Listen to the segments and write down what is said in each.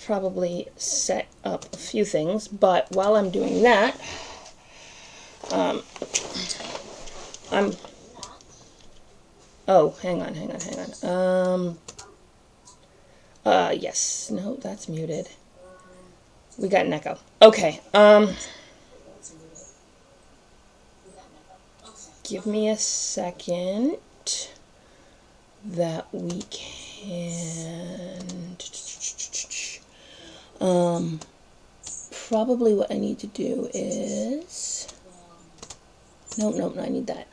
probably set up a few things, but while I'm doing that, oh, hang on. Yes, no, that's muted. We got an echo. Okay, give me a second that we can, probably what I need to do is, nope, I need that,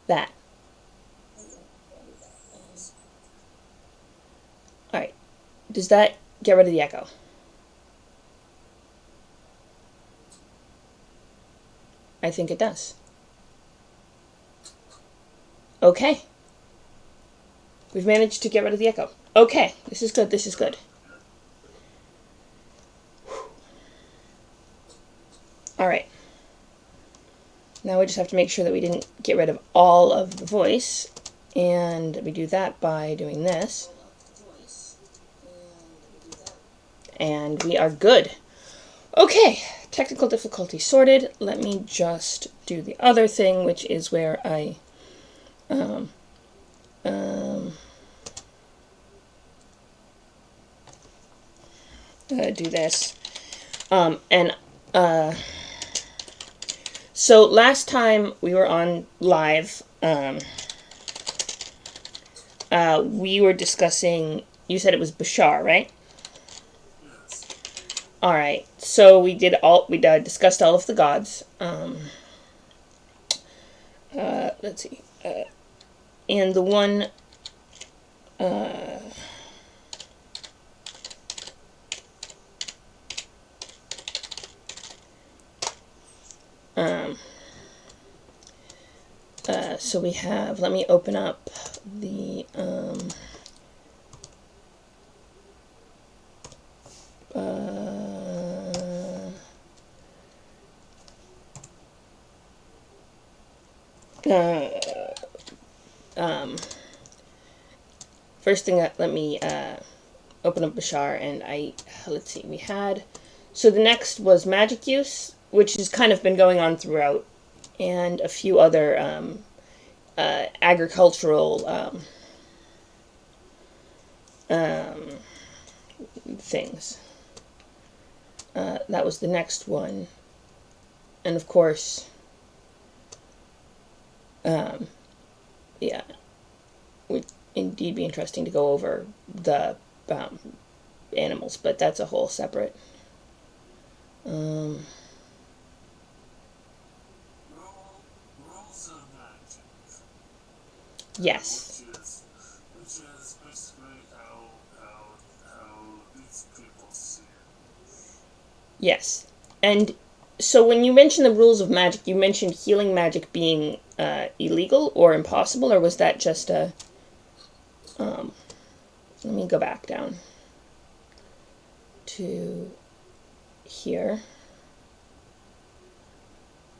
that. Alright, does that get rid of the echo? I think it does. Okay. We've managed to get rid of the echo. Okay, this is good. Alright. Now we just have to make sure that we didn't get rid of all of the voice. And we do that by doing this. And we are good. Okay, technical difficulty sorted. Let me just do the other thing, which is where I do this. So last time we were on live, we were discussing, you said it was Bashar, right? Alright, so we discussed all of the gods. Let's see. And the one, so we have, let me open up the, first thing, let me open up Bashar, and let's see, we had, so the next was magic use, which has kind of been going on throughout, and a few other agricultural things. That was the next one, and of course, yeah, would indeed be interesting to go over the animals, but that's a whole separate. Yes. Which is basically how these people see it. Yes. And so when you mentioned the rules of magic, you mentioned healing magic being illegal or impossible, or was that just a... let me go back down to here.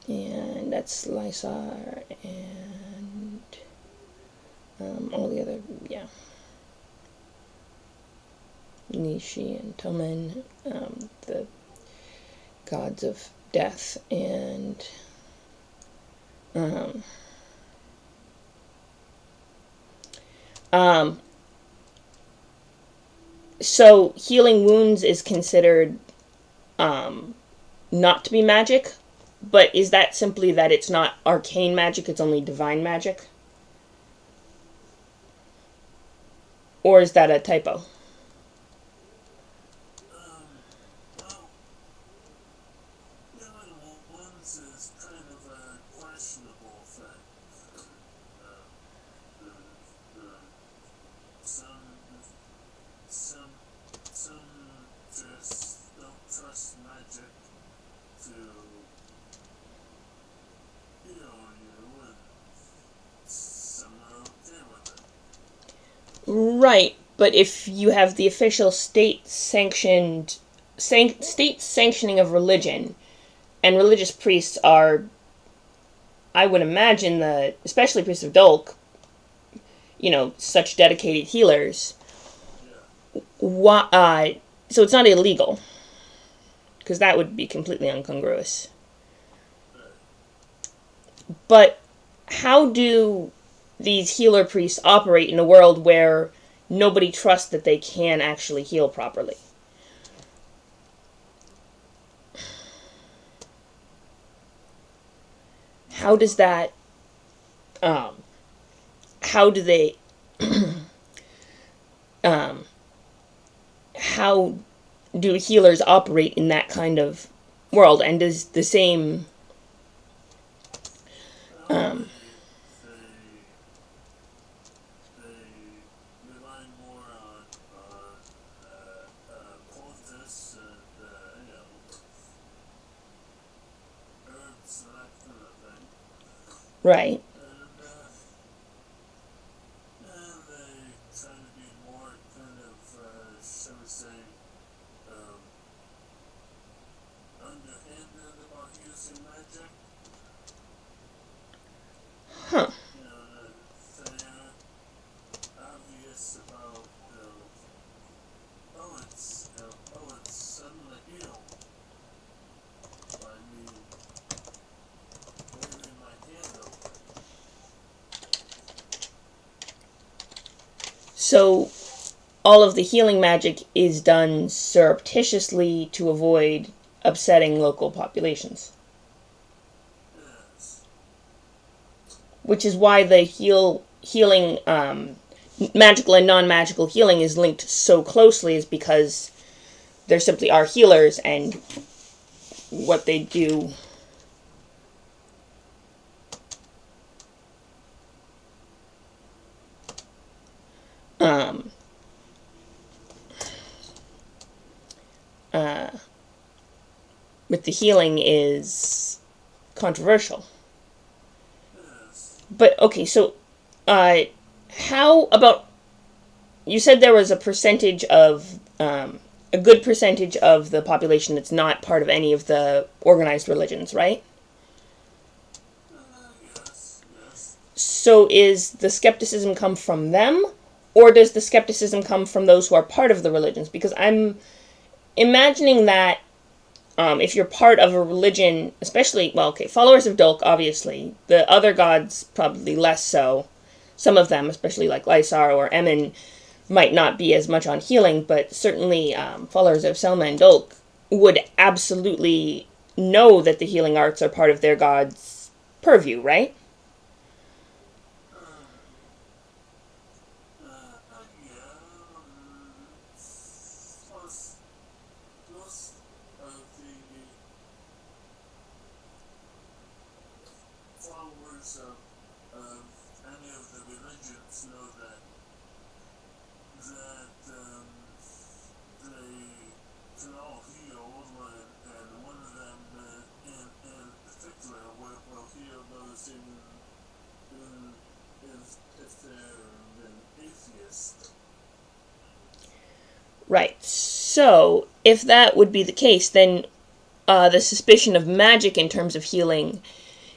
And that's Lysar and all the other, yeah. Nishi and Tomen, the gods of death, and so healing wounds is considered not to be magic, but is that simply that it's not arcane magic, it's only divine magic? Or is that a typo? Well, healing wounds is kind of a questionable thing. Some just don't trust magic to heal you, and some are okay with it. Right, but if you have the official state sanctioning of religion, and religious priests are, I would imagine, especially priests of Dolk, such dedicated healers. why? So it's not illegal, because that would be completely incongruous. But how do these healer priests operate in a world where nobody trusts that they can actually heal properly? How does that, how do they, how do healers operate in that kind of world? And does the same, Well, they rely more on poultice and, herbs and that kind of thing. right? And they try to be more kind of, shall we say, um, underhanded about using magic. Huh. They're obvious about, it's suddenly healed by me waving my hand over it. So all of the healing magic is done surreptitiously to avoid upsetting local populations. Yes. Which is why the healing, magical and non-magical healing is linked so closely, is because there simply are healers, and what they do. Um, with the healing is controversial. Yes. But okay, so how about, you said there was a percentage of, a good percentage of the population that's not part of any of the organized religions, right? Yes. So is the skepticism come from them, or does the skepticism come from those who are part of the religions? Because I'm imagining that, if you're part of a religion, especially, well, okay, followers of Dolk, obviously, the other gods probably less so. Some of them, especially like Lysar or Emin, might not be as much on healing, but certainly followers of Selma and Dolk would absolutely know that the healing arts are part of their god's purview, right? Yeah. Plus, most of the followers of any of the religions know that they can all heal, and one of them in particular will heal those if they're an atheist. Right. So, if that would be the case, then the suspicion of magic in terms of healing,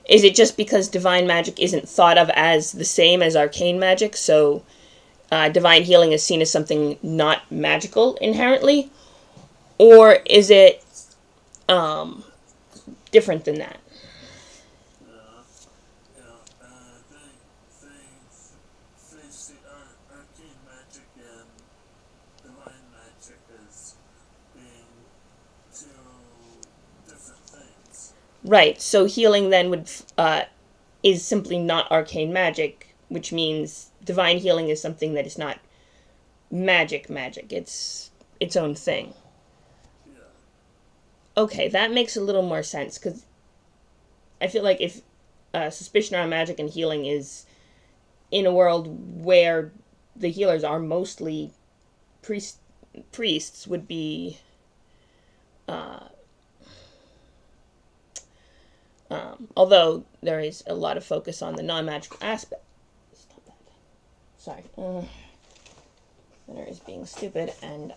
is it just because divine magic isn't thought of as the same as arcane magic, so divine healing is seen as something not magical inherently? Or is it different than that? They see arcane magic and divine magic as being two different things. Right. So healing then would is simply not arcane magic, which means divine healing is something that is not magic. It's its own thing. Yeah. Okay, that makes a little more sense, because I feel like if suspicion around magic and healing is in a world where the healers are mostly priests would be although there is a lot of focus on the non-magical aspect. Stop that. Sorry. Thinner is being stupid, and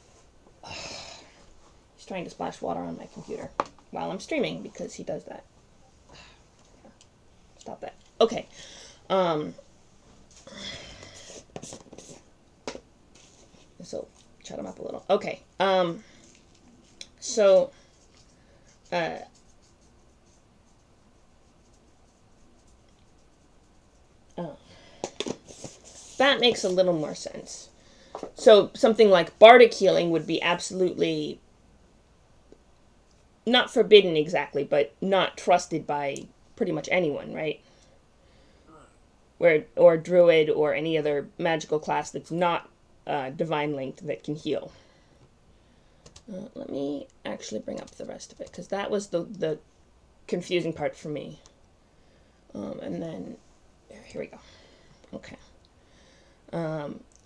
he's trying to splash water on my computer while I'm streaming, because he does that. Stop that. Okay. So shut him up a little. Okay. So, uh, oh, that makes a little more sense. So something like bardic healing would be absolutely not forbidden exactly, but not trusted by pretty much anyone, right? Where or druid or any other magical class that's not divine linked that can heal. Let me actually bring up the rest of it because that was the confusing part for me. And then here we go. Okay.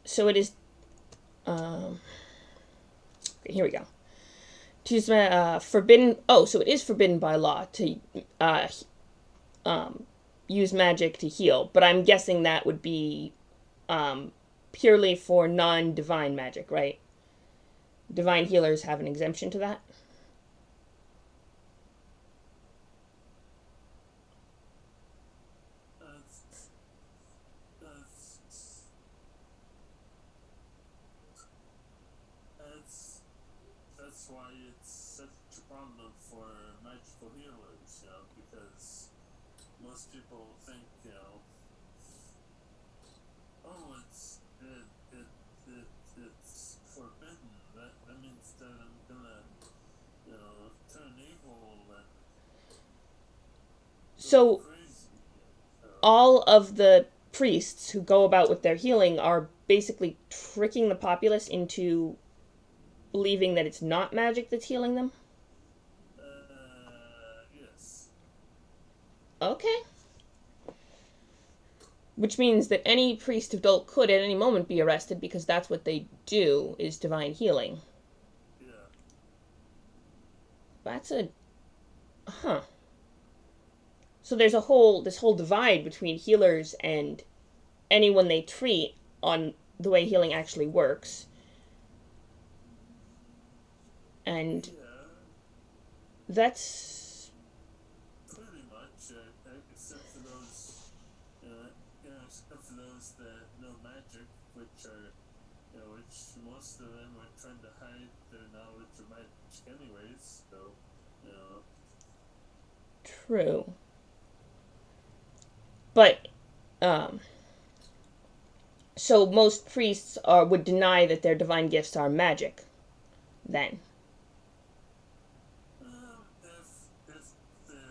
So it is. Here we go. To use forbidden. Oh, so it is forbidden by law to use magic to heal, but I'm guessing that would be purely for non-divine magic, right? Divine healers have an exemption to that. That's why it's such a problem for magical healers, you know, because most people think, you know, oh, it's forbidden. That means that I'm gonna, you know, turn evil and So crazy. all of the priests who go about with their healing are basically tricking the populace into believing that it's not magic that's healing them? Yes. Okay. Which means that any priest of Dult could at any moment be arrested because that's what they do, is divine healing. Yeah. That's a... Huh. So there's this whole divide between healers and anyone they treat on the way healing actually works. And Yeah. that's... Pretty much, except for those, except for those that know magic, which are, which most of them are trying to hide their knowledge of magic anyways, so, True. But, so most priests would deny that their divine gifts are magic, then. If they're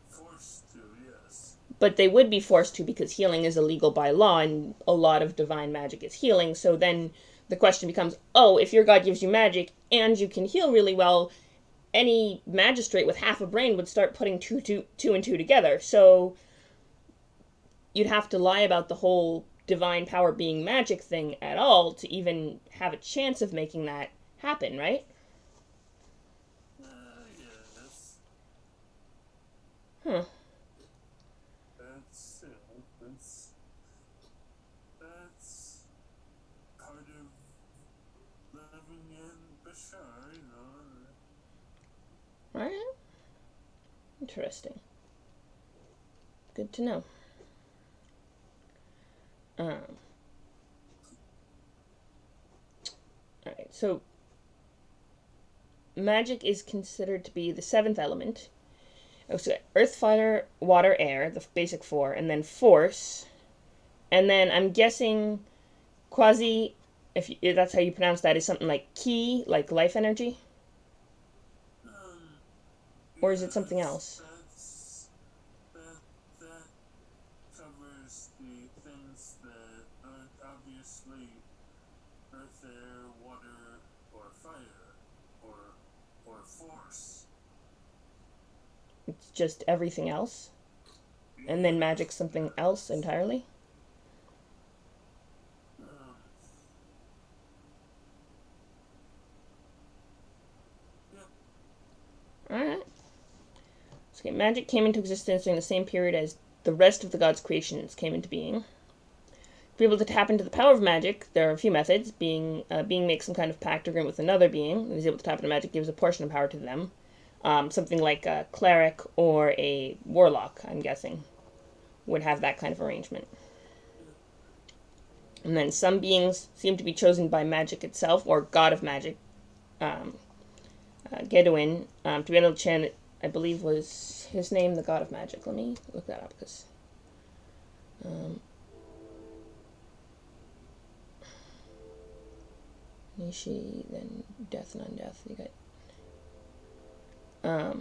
forced to, yes. But they would be forced to because healing is illegal by law and a lot of divine magic is healing. So then the question becomes, oh, if your god gives you magic and you can heal really well, any magistrate with half a brain would start putting two and two together. So you'd have to lie about the whole divine power being magic thing at all to even have a chance of making that happen, right? Yes. Huh. That's, that's part of living in Bashar, Alright. Interesting. Good to know. Alright, so magic is considered to be the seventh element. Oh, so earth, fire, water, air, the basic four, and then force. And then I'm guessing quasi, if that's how you pronounce that, is something like ki, like life energy? Or is it something else? That covers the things that aren't obviously earth, air, water, or fire, or force. It's just everything else? And then magic's something else entirely? Alright. So, magic came into existence during the same period as the rest of the gods' creations came into being. To be able to tap into the power of magic, there are a few methods. Being makes some kind of pact or agreement with another being, and is able to tap into magic, gives a portion of power to them. Something like a cleric or a warlock, I'm guessing, would have that kind of arrangement. And then some beings seem to be chosen by magic itself, or god of magic, Gedouin, to be able to chant, I believe was his name, the god of magic. Let me look that up, because Nishi, then death and undeath. You got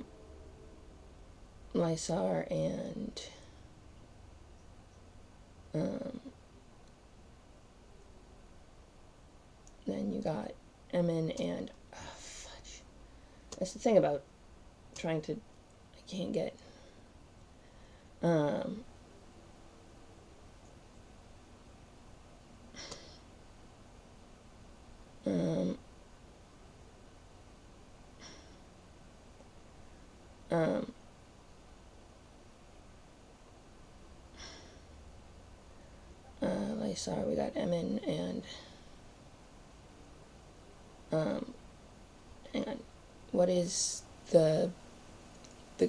Lysar and then you got Emin and fudge. That's the thing about trying to. I can't get. Lysar, we got Emin and hang on. What is the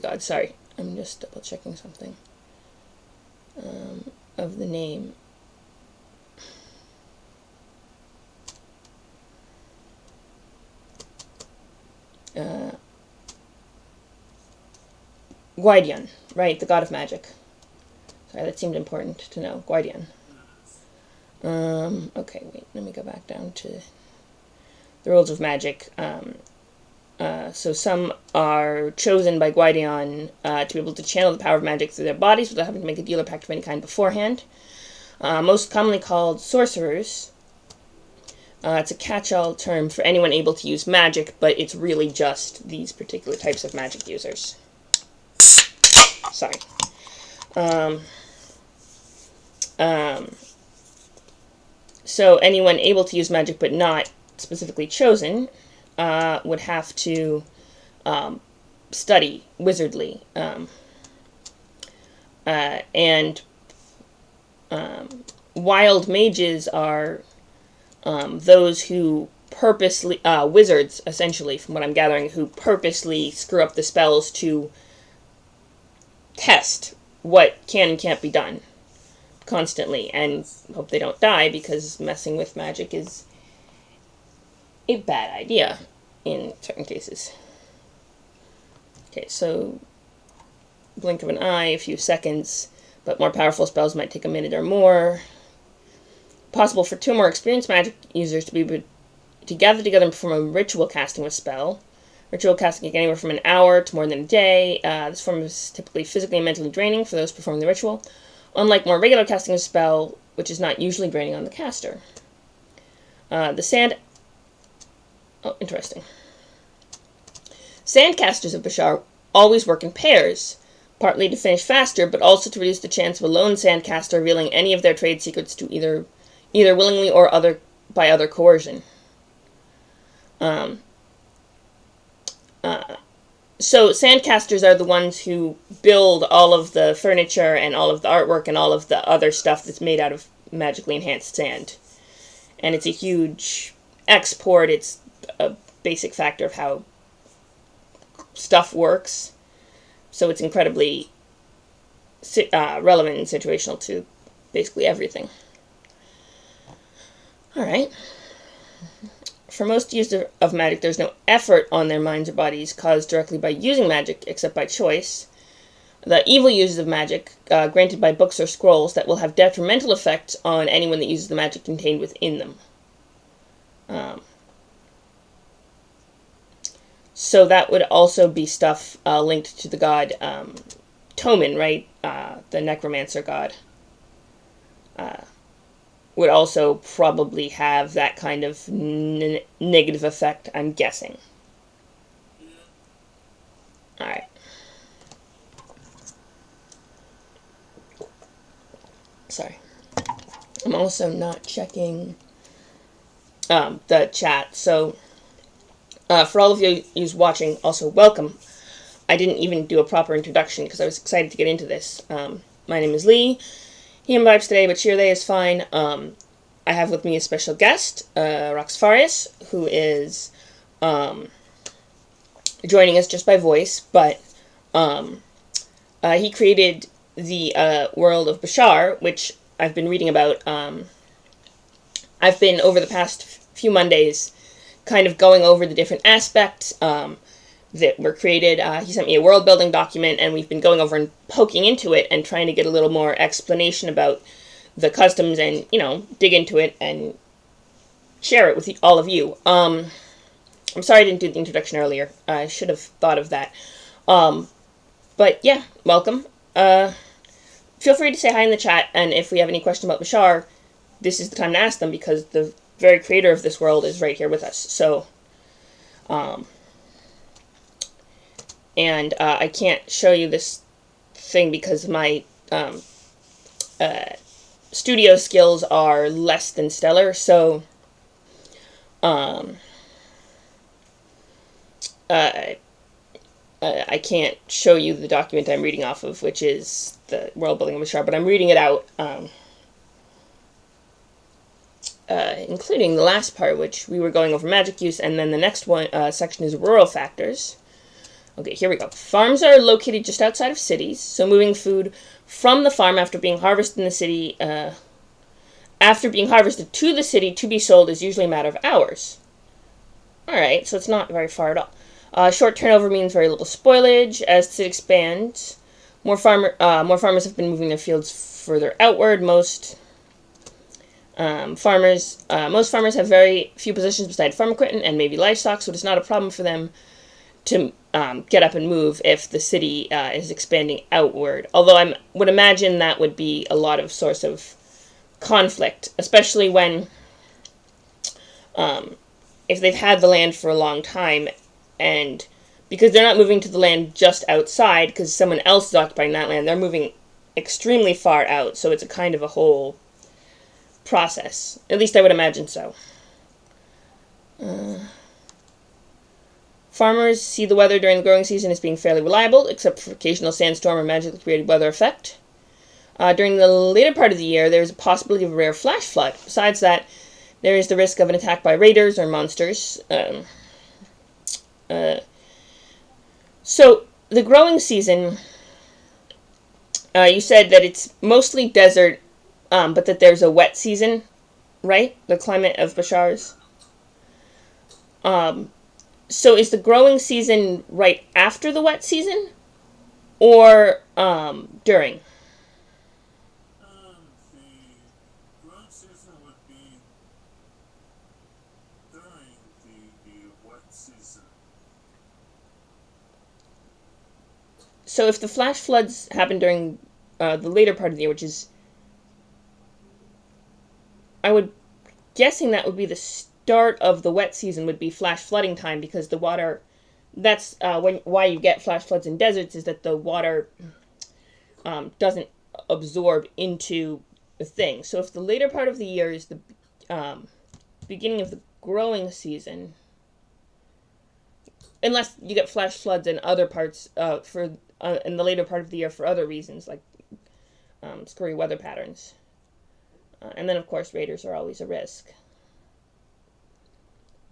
god? Sorry, I'm just double checking something. Of the name. Gwydion, right? The god of magic. Sorry, that seemed important to know. Gwydion. Okay, wait, let me go back down to the rules of magic. So some are chosen by Gwydion to be able to channel the power of magic through their bodies without having to make a deal or pact of any kind beforehand. Most commonly called sorcerers. It's a catch-all term for anyone able to use magic, but it's really just these particular types of magic users. Sorry. So anyone able to use magic but not specifically chosen would have to study wizardly. And wild mages are those who purposely, wizards essentially, from what I'm gathering, who purposely screw up the spells to test what can and can't be done constantly, and hope they don't die, because messing with magic is a bad idea in certain cases. Okay, so blink of an eye, a few seconds, but more powerful spells might take a minute or more. Possible for 2 more experienced magic users to be able to gather together and perform a ritual casting of a spell. Ritual casting can get anywhere from an hour to more than a day. This form is typically physically and mentally draining for those performing the ritual, unlike more regular casting of a spell, which is not usually draining on the caster. Interesting. Sandcasters of Bashar always work in pairs, partly to finish faster, but also to reduce the chance of a lone sandcaster revealing any of their trade secrets to either willingly or by other coercion. So sandcasters are the ones who build all of the furniture and all of the artwork and all of the other stuff that's made out of magically enhanced sand. And it's a huge export. It's a basic factor of how stuff works. So it's incredibly relevant and situational to basically everything. Alright. For most users of magic, there's no effort on their minds or bodies caused directly by using magic, except by choice. The evil users of magic, granted by books or scrolls, that will have detrimental effects on anyone that uses the magic contained within them. So that would also be stuff linked to the god Tomin, right? The necromancer god. Would also probably have that kind of negative effect, I'm guessing. Alright. Sorry. I'm also not checking the chat, so for all of you who's watching, also welcome. I didn't even do a proper introduction because I was excited to get into this. My name is Lee. He and vibes today, but cheer they is fine. I have with me a special guest, Roxxifarius, who is joining us just by voice, but he created the world of Bashar, which I've been reading about I've been, over the past few Mondays, kind of going over the different aspects that were created. He sent me a world building document, and we've been going over and poking into it and trying to get a little more explanation about the customs and, dig into it and share it with all of you. I'm sorry I didn't do the introduction earlier. I should have thought of that. But yeah, welcome. Feel free to say hi in the chat, and if we have any question about Bashar, this is the time to ask them, because the very creator of this world is right here with us. So, and I can't show you this thing because my studio skills are less than stellar, so I can't show you the document I'm reading off of, which is the world building of Bashar, but I'm reading it out, including the last part, which we were going over magic use, and then the next one section is rural factors. Okay, here we go. Farms are located just outside of cities, so moving food from the farm after being harvested in the city, after being harvested to the city to be sold is usually a matter of hours. Alright, so it's not very far at all. Short turnover means very little spoilage. As the city expands, more farmers have been moving their fields further outward. Most farmers have very few positions beside farm equipment and maybe livestock, so it's not a problem for them to get up and move if the city is expanding outward. Although I would imagine that would be a lot of source of conflict, especially when if they've had the land for a long time, and because they're not moving to the land just outside because someone else is occupying that land, they're moving extremely far out, so it's a kind of a whole process. At least I would imagine so. Farmers see the weather during the growing season as being fairly reliable, except for occasional sandstorm or magically created weather effect. During the later part of the year, there is a possibility of a rare flash flood. Besides that, there is the risk of an attack by raiders or monsters. So, the growing season, you said that it's mostly desert, but that there's a wet season, right? The climate of Bashar's. So is the growing season right after the wet season, or during? The growing season would be during the wet season. So if the flash floods happen during the later part of the year, which is, I would guessing that would be the start of the wet season, would be flash flooding time, because the water, that's why you get flash floods in deserts, is that the water doesn't absorb into the thing. So if the later part of the year is the beginning of the growing season, unless you get flash floods in other parts in the later part of the year for other reasons, like screwy weather patterns. And then, of course, raiders are always a risk.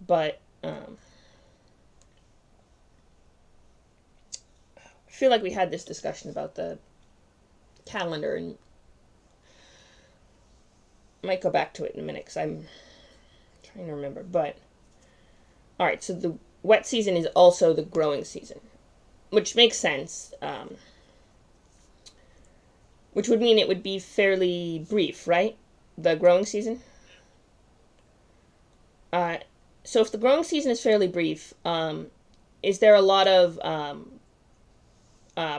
But I feel like we had this discussion about the calendar, and I might go back to it in a minute because I'm trying to remember. But, alright, so the wet season is also the growing season, which makes sense. Which would mean it would be fairly brief, right? The growing season? So if the growing season is fairly brief, is there a lot of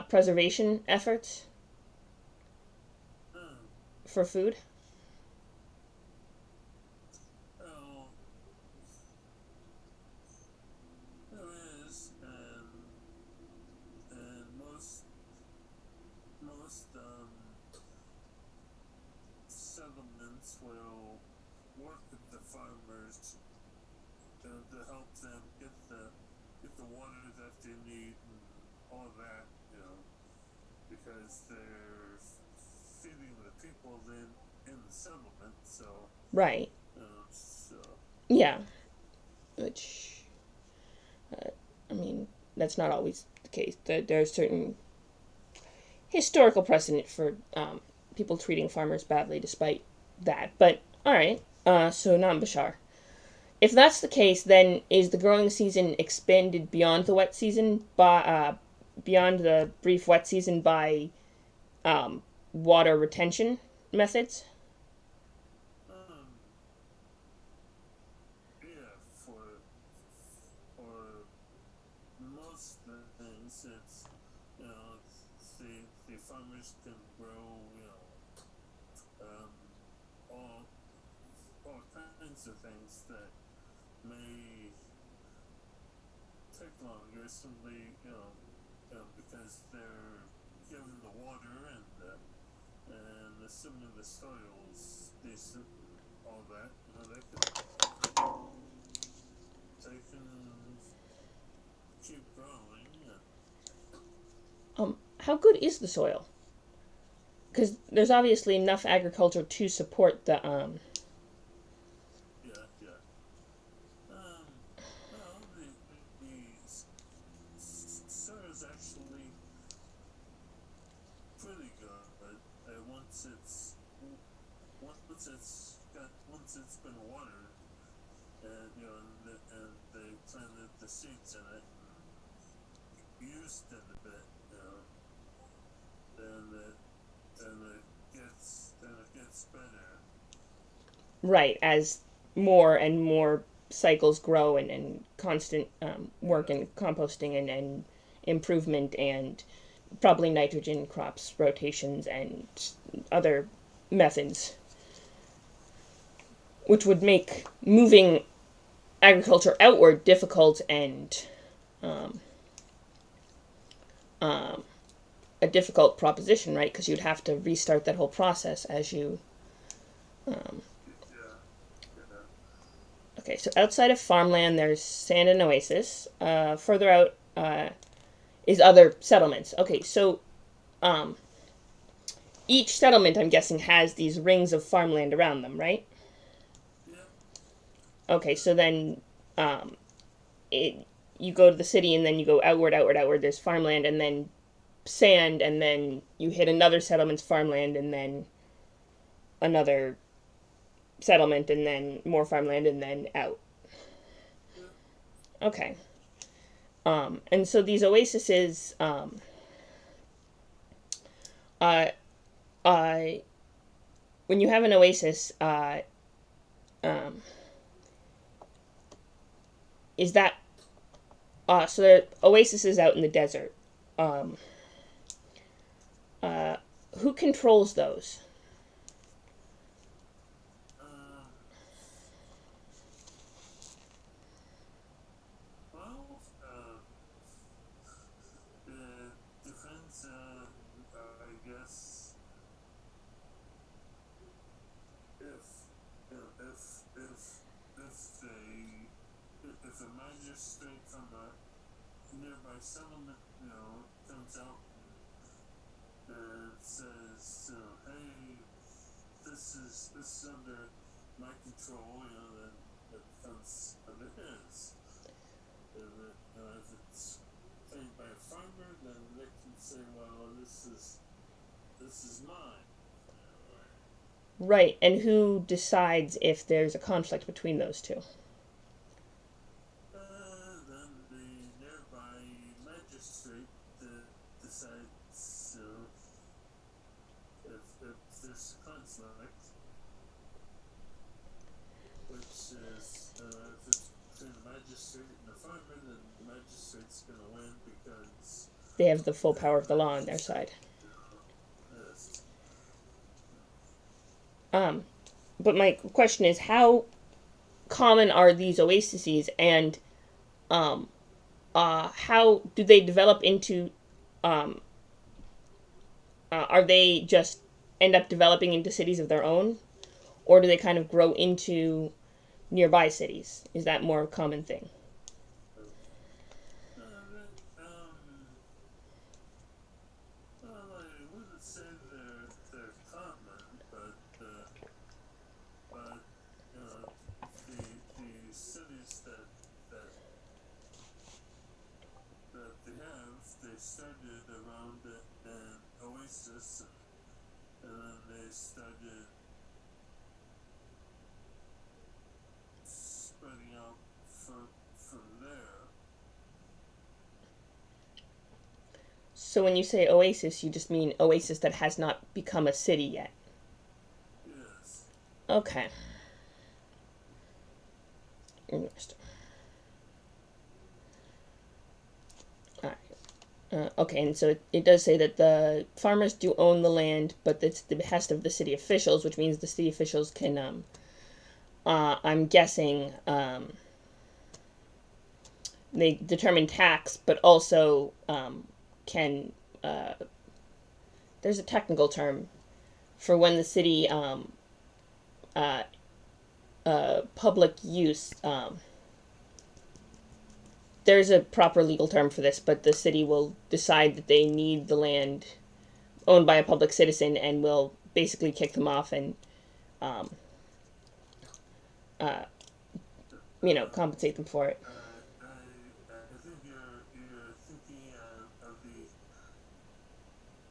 preservation efforts for food? Well, there is, and most settlements will work with the farmers to help them get the water that they need and all that, because they're feeding the people in the settlement. So Right. so Yeah. Which, I mean, that's not always the case. There's certain historical precedent for people treating farmers badly despite that. But, alright. So not Bashar. If that's the case, then is the growing season expanded beyond the wet season by beyond the brief wet season by water retention methods? Um, yeah, for most things, it's you know the farmers can grow um, all all kinds of things that may take longer simply because they're given the water and assuming the soil's decent, all that they can keep growing. How good is the soil? Because there's obviously enough agriculture to support the Yeah, yeah. Um, well, the soil is actually pretty good. Once it's been watered, and and they planted the seeds in it and used it a bit, then it gets better. right as more and more cycles grow and constant work Yeah, and composting and improvement and probably nitrogen crops rotations and other methods, which would make moving agriculture outward difficult and um, um, a difficult proposition, right? Because you'd have to restart that whole process as you. Um, yeah, yeah. okay, so outside of farmland, there's sand and oasis. Further out is other settlements. Okay, so um, each settlement, I'm guessing, has these rings of farmland around them, right? Yep. Okay, so then um, it, you go to the city and then you go outward, outward, outward. There's farmland and then sand, and then you hit another settlement's farmland and then another settlement and then more farmland and then out. Yep. Okay. And so these oases, uh, uh, when you have an oasis, um, is that so the oasis is out in the desert. Um, uh, who controls those? Um, well, it depends. I guess if if a magistrate from a nearby settlement, comes out and says, hey, this is under my control, then it becomes under his. If it's paid by a farmer, then they can say, well, this is mine. Right, and who decides if there's a conflict between those two? Then the nearby magistrate decides if there's a conflict, which is if it's between the magistrate and the farmer, then the magistrate's going to win because They have the full power of the the law on their magistrate side. is. Um, but my question is, how common are these oases, and how do they develop into? Um, are they just end up developing into cities of their own, or do they kind of grow into nearby cities? Is that more a common thing? Well, I wouldn't say they're common, but the cities that that they started around an oasis, and then they started So when you say oasis, you just mean oasis that has not become a city yet. Yes. Okay. Interesting. All right. Okay, and so it does say that the farmers do own the land, but it's the behest of the city officials, which means the city officials can, I'm guessing, they determine tax, but also can, there's a technical term for when the city, uh, public use, there's a proper legal term for this, but the city will decide that they need the land owned by a public citizen and will basically kick them off and, um, uh, compensate them for it. I think you're thinking of the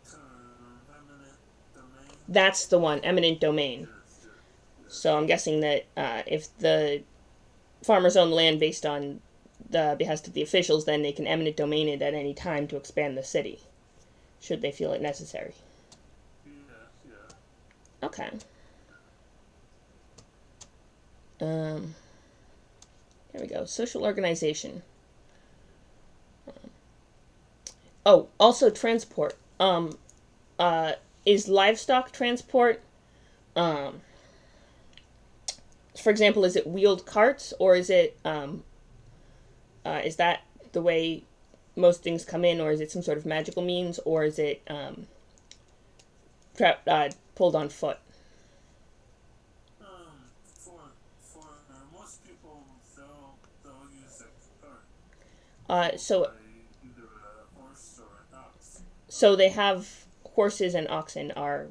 term eminent domain. That's the one, eminent domain. Yes, yes, yes. So I'm guessing that if the farmers own the land based on the behest of the officials, then they can eminent domain it at any time to expand the city, should they feel it necessary. Yes, yeah. Okay. Here we go. Social organization. Oh, also transport. Is livestock transport? For example, is it wheeled carts, or is that the way most things come in, or is it some sort of magical means, or is it pulled on foot? For most people, they'll use a cart. So Either a horse or an ox. so they have horses and oxen are,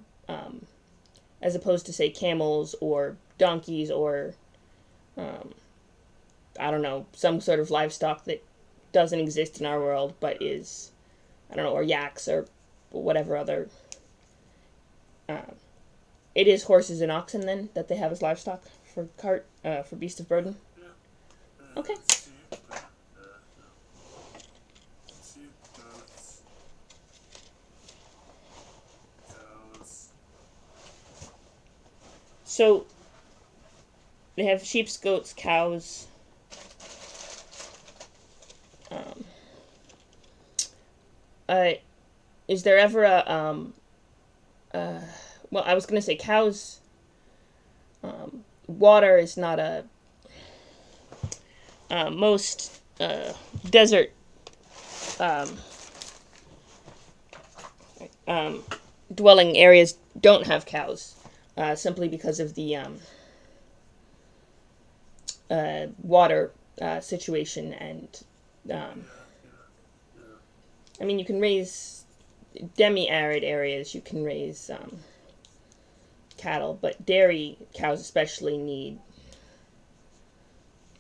as opposed to say camels or donkeys or, I don't know, some sort of livestock that doesn't exist in our world but is, I don't know, or yaks or whatever other. It is horses and oxen then that they have as livestock for beast of burden. Yeah. Okay. Sheep, goats, cows. So they have sheep, goats, cows. Is there ever well, I was gonna say cows. Water is not a. Most desert dwelling areas don't have cows, simply because of the water situation and. I mean, you can raise demi-arid areas. You can raise cattle, but dairy cows especially need.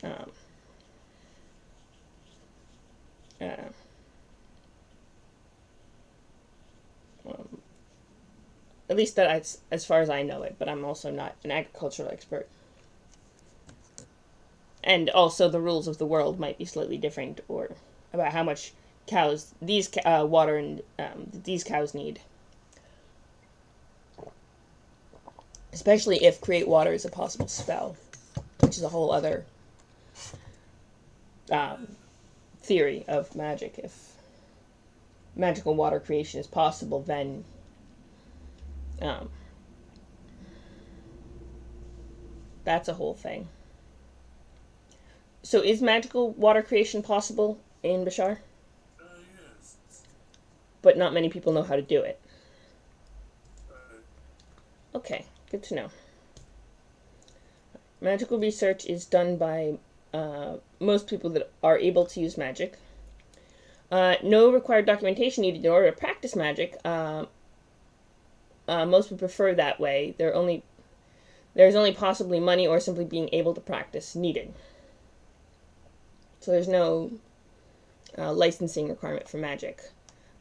Um, at least that's as far as I know it, but I'm also not an agricultural expert. And also, the rules of the world might be slightly different, or about how much cows these water and these cows need. Especially if create water is a possible spell, which is a whole other theory of magic. If magical water creation is possible, then that's a whole thing. So is magical water creation possible in Bashar? Yes. But not many people know how to do it. Okay, good to know. Magical research is done by most people that are able to use magic. No required documentation needed in order to practice magic. Most would prefer that way. There's only possibly money or simply being able to practice needed. So there's no licensing requirement for magic.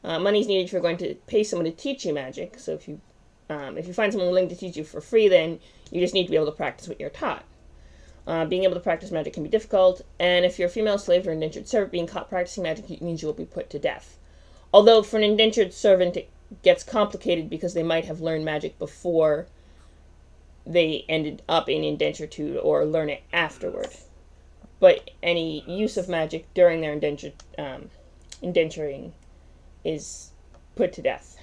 Money is needed if you're going to pay someone to teach you magic. So if you find someone willing to teach you for free, then you just need to be able to practice what you're taught. Being able to practice magic can be difficult, and if you're a female slave or indentured servant, being caught practicing magic means you will be put to death. although for an indentured servant it gets complicated because they might have learned magic before they ended up in indenturitude or learn it afterward. But any use of magic during their indenturing is put to death.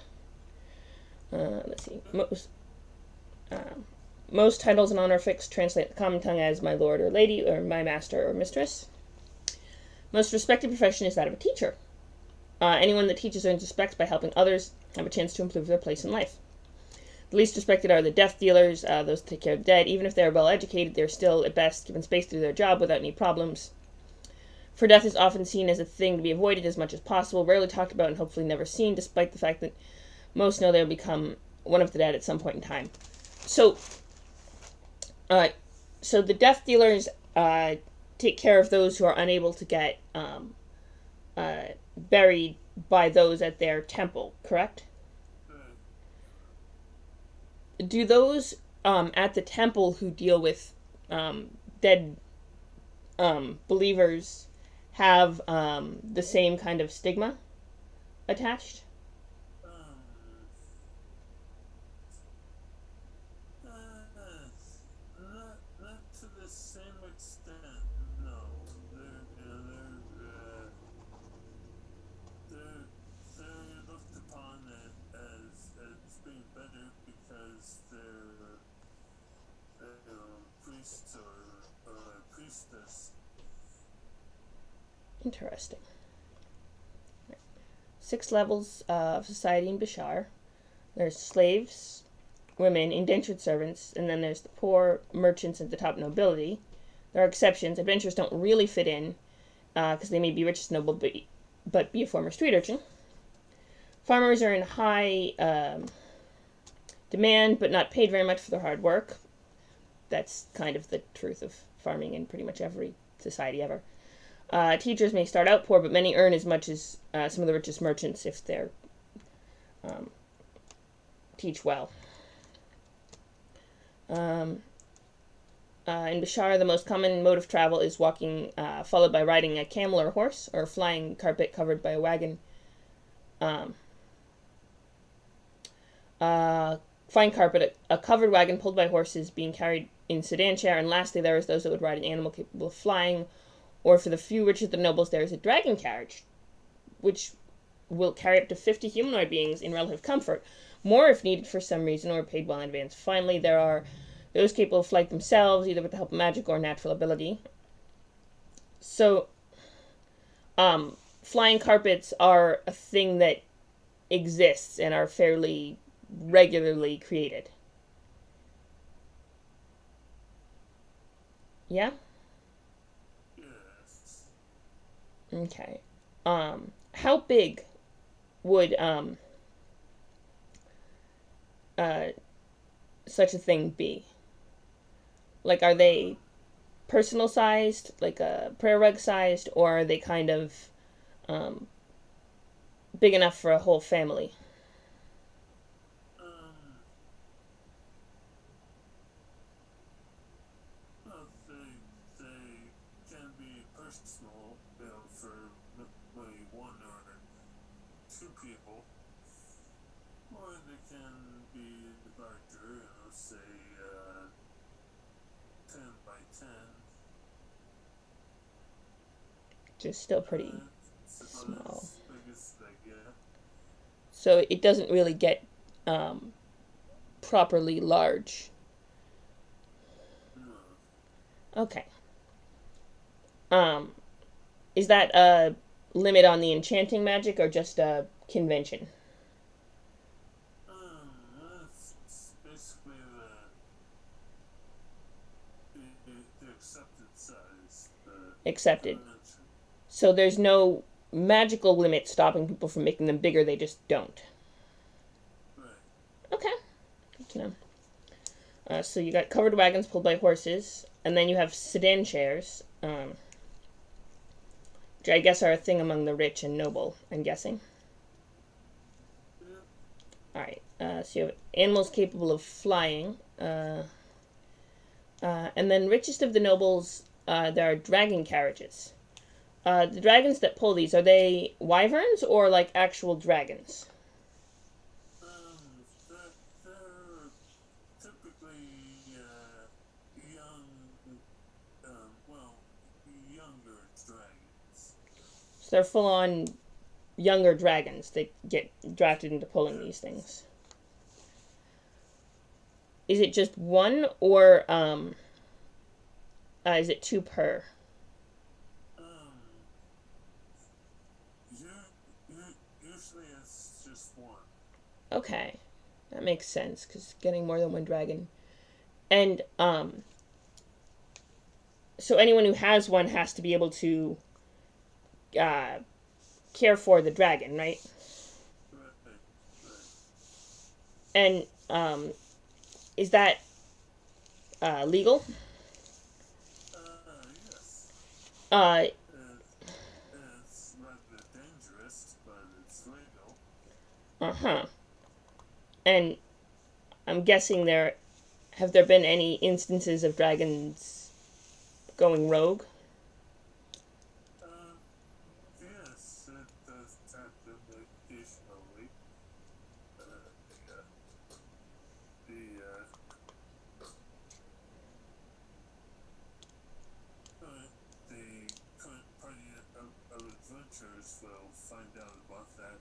Let's see. Most titles in honorifics translate the common tongue as my lord or lady or my master or mistress. Most respected profession is that of a teacher. Anyone that teaches earns respect by helping others have a chance to improve their place in life. The least respected are the death dealers, those that take care of the dead. Even if they are well educated, they're still, at best, given space to do their job without any problems. For death is often seen as a thing to be avoided as much as possible, rarely talked about and hopefully never seen, despite the fact that most know they'll become one of the dead at some point in time. So the death dealers take care of those who are unable to get buried by those at their temple, correct? Do those at the temple who deal with dead believers have the same kind of stigma attached? Not to the same extent. No, they're looked upon as being better because they're priests or priestess. Interesting. 6 levels of society in Bashar. There's slaves, women, indentured servants, and then there's the poor, merchants, and the top nobility. There are exceptions. Adventurers don't really fit in because they may be rich as noble, but be a former street urchin. Farmers are in high demand, but not paid very much for their hard work. That's kind of the truth of farming in pretty much every society ever. Teachers may start out poor, but many earn as much as some of the richest merchants if they're teach well. In Bashar, the most common mode of travel is walking, followed by riding a camel or a horse, or flying carpet covered by a wagon. Flying carpet, a covered wagon pulled by horses being carried in sedan chair, and lastly there is those that would ride an animal capable of flying, or for the few richer than nobles there is a dragon carriage, which will carry up to 50 humanoid beings in relative comfort, more if needed for some reason or paid well in advance. Finally, there are those capable of flight themselves, either with the help of magic or natural ability. So, flying carpets are a thing that exists and are fairly regularly created. Yeah? Yes. Okay. How big would such a thing be? Like, are they personal sized, like a prayer rug sized, or are they kind of big enough for a whole family? Well, they can be personal, for maybe one or two people, or they can be larger, say 10 by 10. Just still pretty It's about small. as big as they get. So it doesn't really get properly large. No. Okay. Is that a limit on the enchanting magic or just a convention? It's basically the accepted size. Accepted. Dimension. So there's no magical limit stopping people from making them bigger, they just don't. Right. Okay. Good to know. So you got covered wagons pulled by horses, and then you have sedan chairs, which I guess are a thing among the rich and noble, I'm guessing. Yeah. Alright, so you have animals capable of flying, and then richest of the nobles, there are dragon carriages, The dragons that pull these, are they wyverns or like actual dragons? They're typically young, well, younger dragons. So they're full on younger dragons that get drafted into pulling these Yes. things. Is it just one, or is it two per? Um, usually it's just one. Okay, that makes sense because getting more than one dragon. And so anyone who has one has to be able to uh, care for the dragon, right? Right, right. And is that legal? Yes. Uh, It, it's rather dangerous, but it's legal. uh huh. And I'm guessing there been any instances of dragons going rogue? Um, yes, it does happen occasionally. Yeah. The the current party of adventurers will find out about that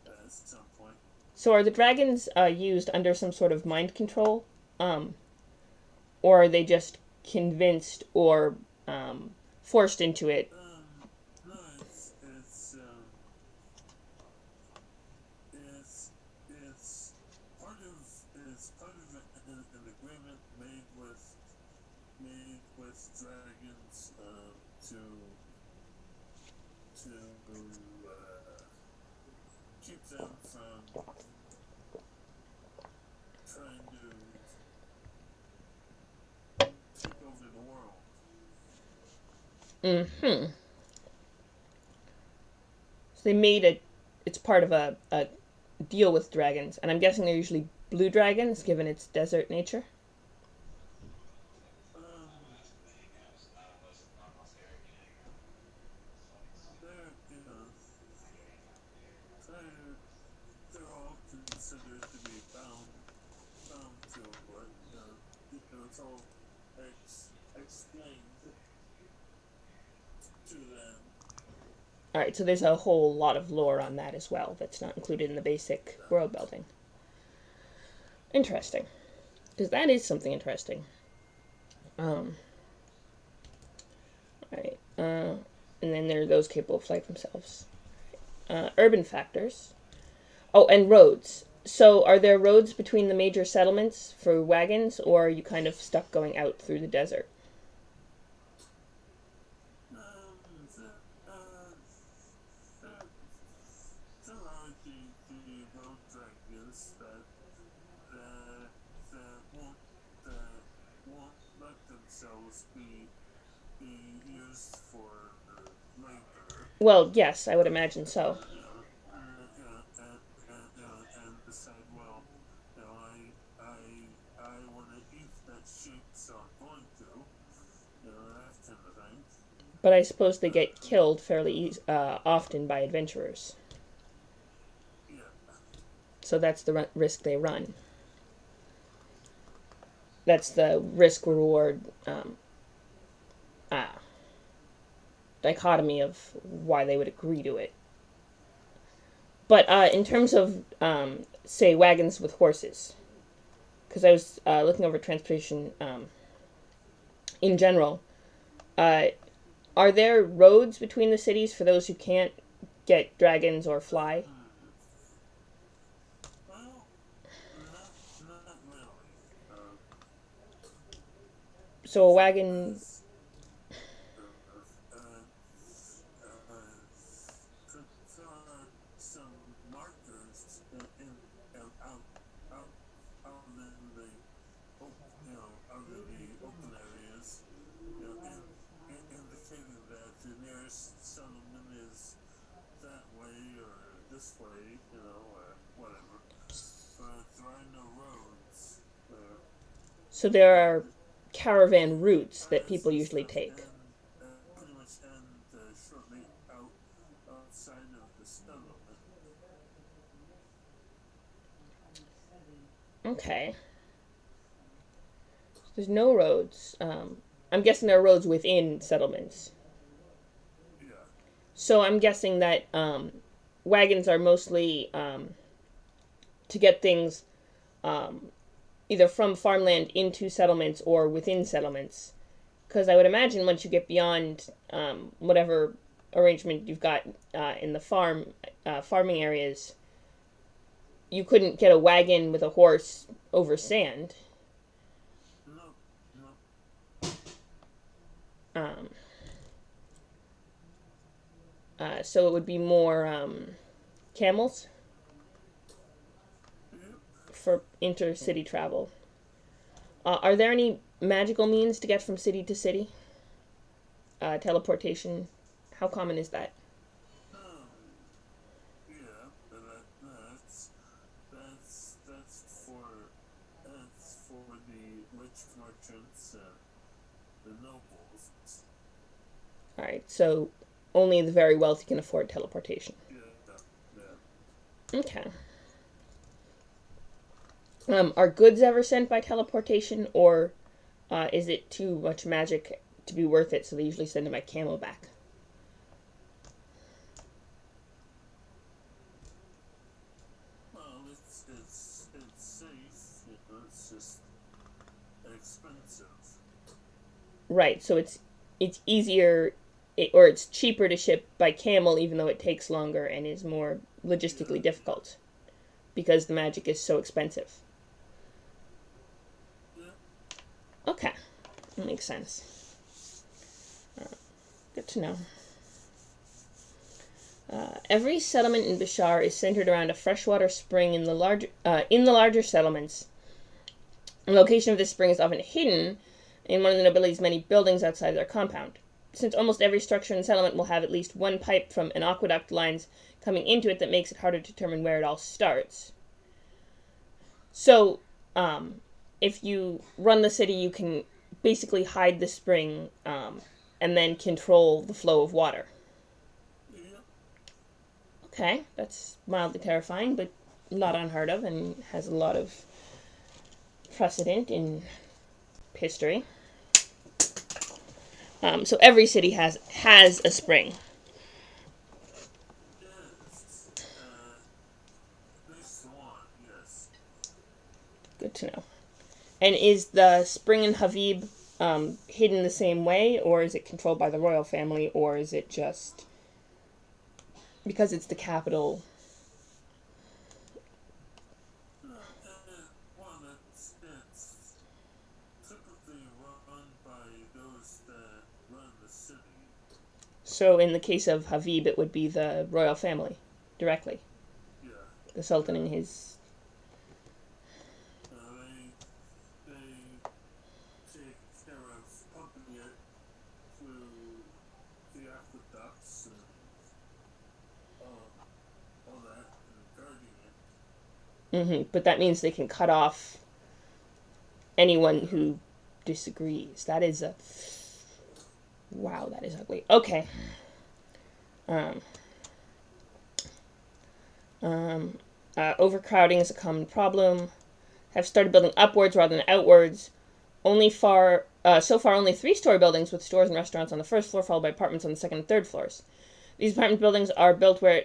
at some point. So are the dragons used under some sort of mind control, um, or are they just convinced or forced into it? No, it's it's it's part of an agreement made with dragons to keep them from trying to take over the world. Mm-hmm. So they made it. It's part of a deal with dragons, and I'm guessing they're usually blue dragons, given its desert nature. Um, they're they're they're all considered to be bound to it. It's all explained to them. All right, so there's a whole lot of lore on that as well that's not included in the basic world building. Interesting, because that is something interesting. Um, all right, and then there are those capable of flight themselves. Urban factors. Oh, and roads. So, are there roads between the major settlements for wagons, or are you kind of stuck going out through the desert? The, there, there are the road dragons that won't let themselves be used for labor. Well, yes, I would imagine so. And decide, well, I want to eat that sheep, so I'm going to, that kind of thing. But I suppose they get killed fairly often by adventurers. Yeah. So that's the risk they run. That's the risk reward uh, dichotomy of why they would agree to it. But in terms of, say, wagons with horses, because I was looking over transportation in general, uh, are there roads between the cities for those who can't get dragons or fly? Well, not really. So a wagon. There's there are some markers out out in the out in the open areas, indicating that the nearest settlement is that way or this way, or whatever. But there are no roads. So there And are caravan routes that as people usually stuff take. and pretty much outside of the settlement. Okay. There's no roads. I'm guessing there are roads within settlements. Yeah. So I'm guessing that wagons are mostly to get things either from farmland into settlements or within settlements. Because I would imagine once you get beyond whatever arrangement you've got in the farming areas, you couldn't get a wagon with a horse over sand. No, no. Um, so it would be more camels Yep. for intercity travel. Are there any magical means to get from city to city? Teleportation. How common is that? Yeah, but that's for the rich merchants, the nobles. All right, so only the very wealthy can afford teleportation. Yeah, yeah. Okay. Are goods ever sent by teleportation, or is it too much magic to be worth it? So they usually send them by camelback. Well, it's safe. It's just expensive. Right. So it's easier, or it's cheaper to ship by camel, even though it takes longer and is more logistically Yeah. difficult, because the magic is so expensive. Yeah. Okay, that makes sense. Good to know. Every settlement in Bashar is centered around a freshwater spring in the larger settlements. The location of this spring is often hidden in one of the nobility's many buildings outside their compound. Since almost every structure in the settlement will have at least one pipe from an aqueduct lines coming into it, that makes it harder to determine where it all starts. So, if you run the city, you can basically hide the spring and then control the flow of water. Yeah. Okay, that's mildly terrifying, but not unheard of and has a lot of precedent in history. So every city has a spring. Yes. At least one. Yes. Good to know. And is the spring in Habib hidden the same way, or is it controlled by the royal family, or is it just because it's the capital? Well, it's typically run by those that run the city. So in the case of Habib, it would be the royal family directly, Yeah. the sultan and his. They take care of pumping it through the aqueducts and all that and guarding it. But that means they can cut off anyone who disagrees. That is a. Wow, that is ugly. Okay. Overcrowding is a common problem. Have started building upwards rather than outwards. So far, only 3-story buildings with stores and restaurants on the first floor, followed by apartments on the second and third floors. These apartment buildings are built where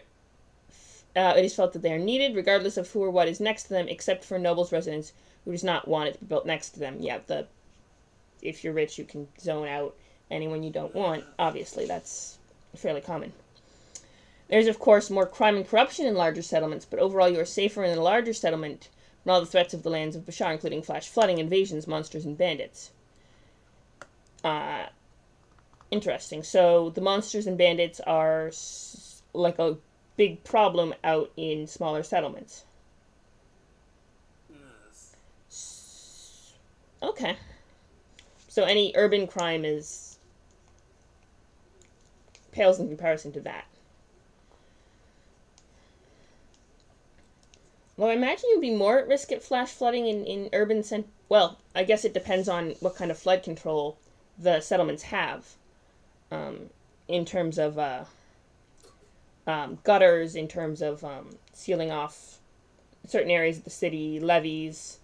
it is felt that they are needed, regardless of who or what is next to them, except for nobles' residents who does not want it to be built next to them. Yeah, if you're rich, you can zone out anyone you don't want. Obviously, that's fairly common. There's, of course, more crime and corruption in larger settlements, but overall you are safer in a larger settlement from all the threats of the lands of Bashar, including flash flooding, invasions, monsters, and bandits. Interesting. So the monsters and bandits are like a big problem out in smaller settlements. Yes. Okay. So any urban crime pales in comparison to that. Well, I imagine you'd be more at risk at flash flooding in urban well, I guess it depends on what kind of flood control the settlements have. In terms of gutters, in terms of sealing off certain areas of the city, levees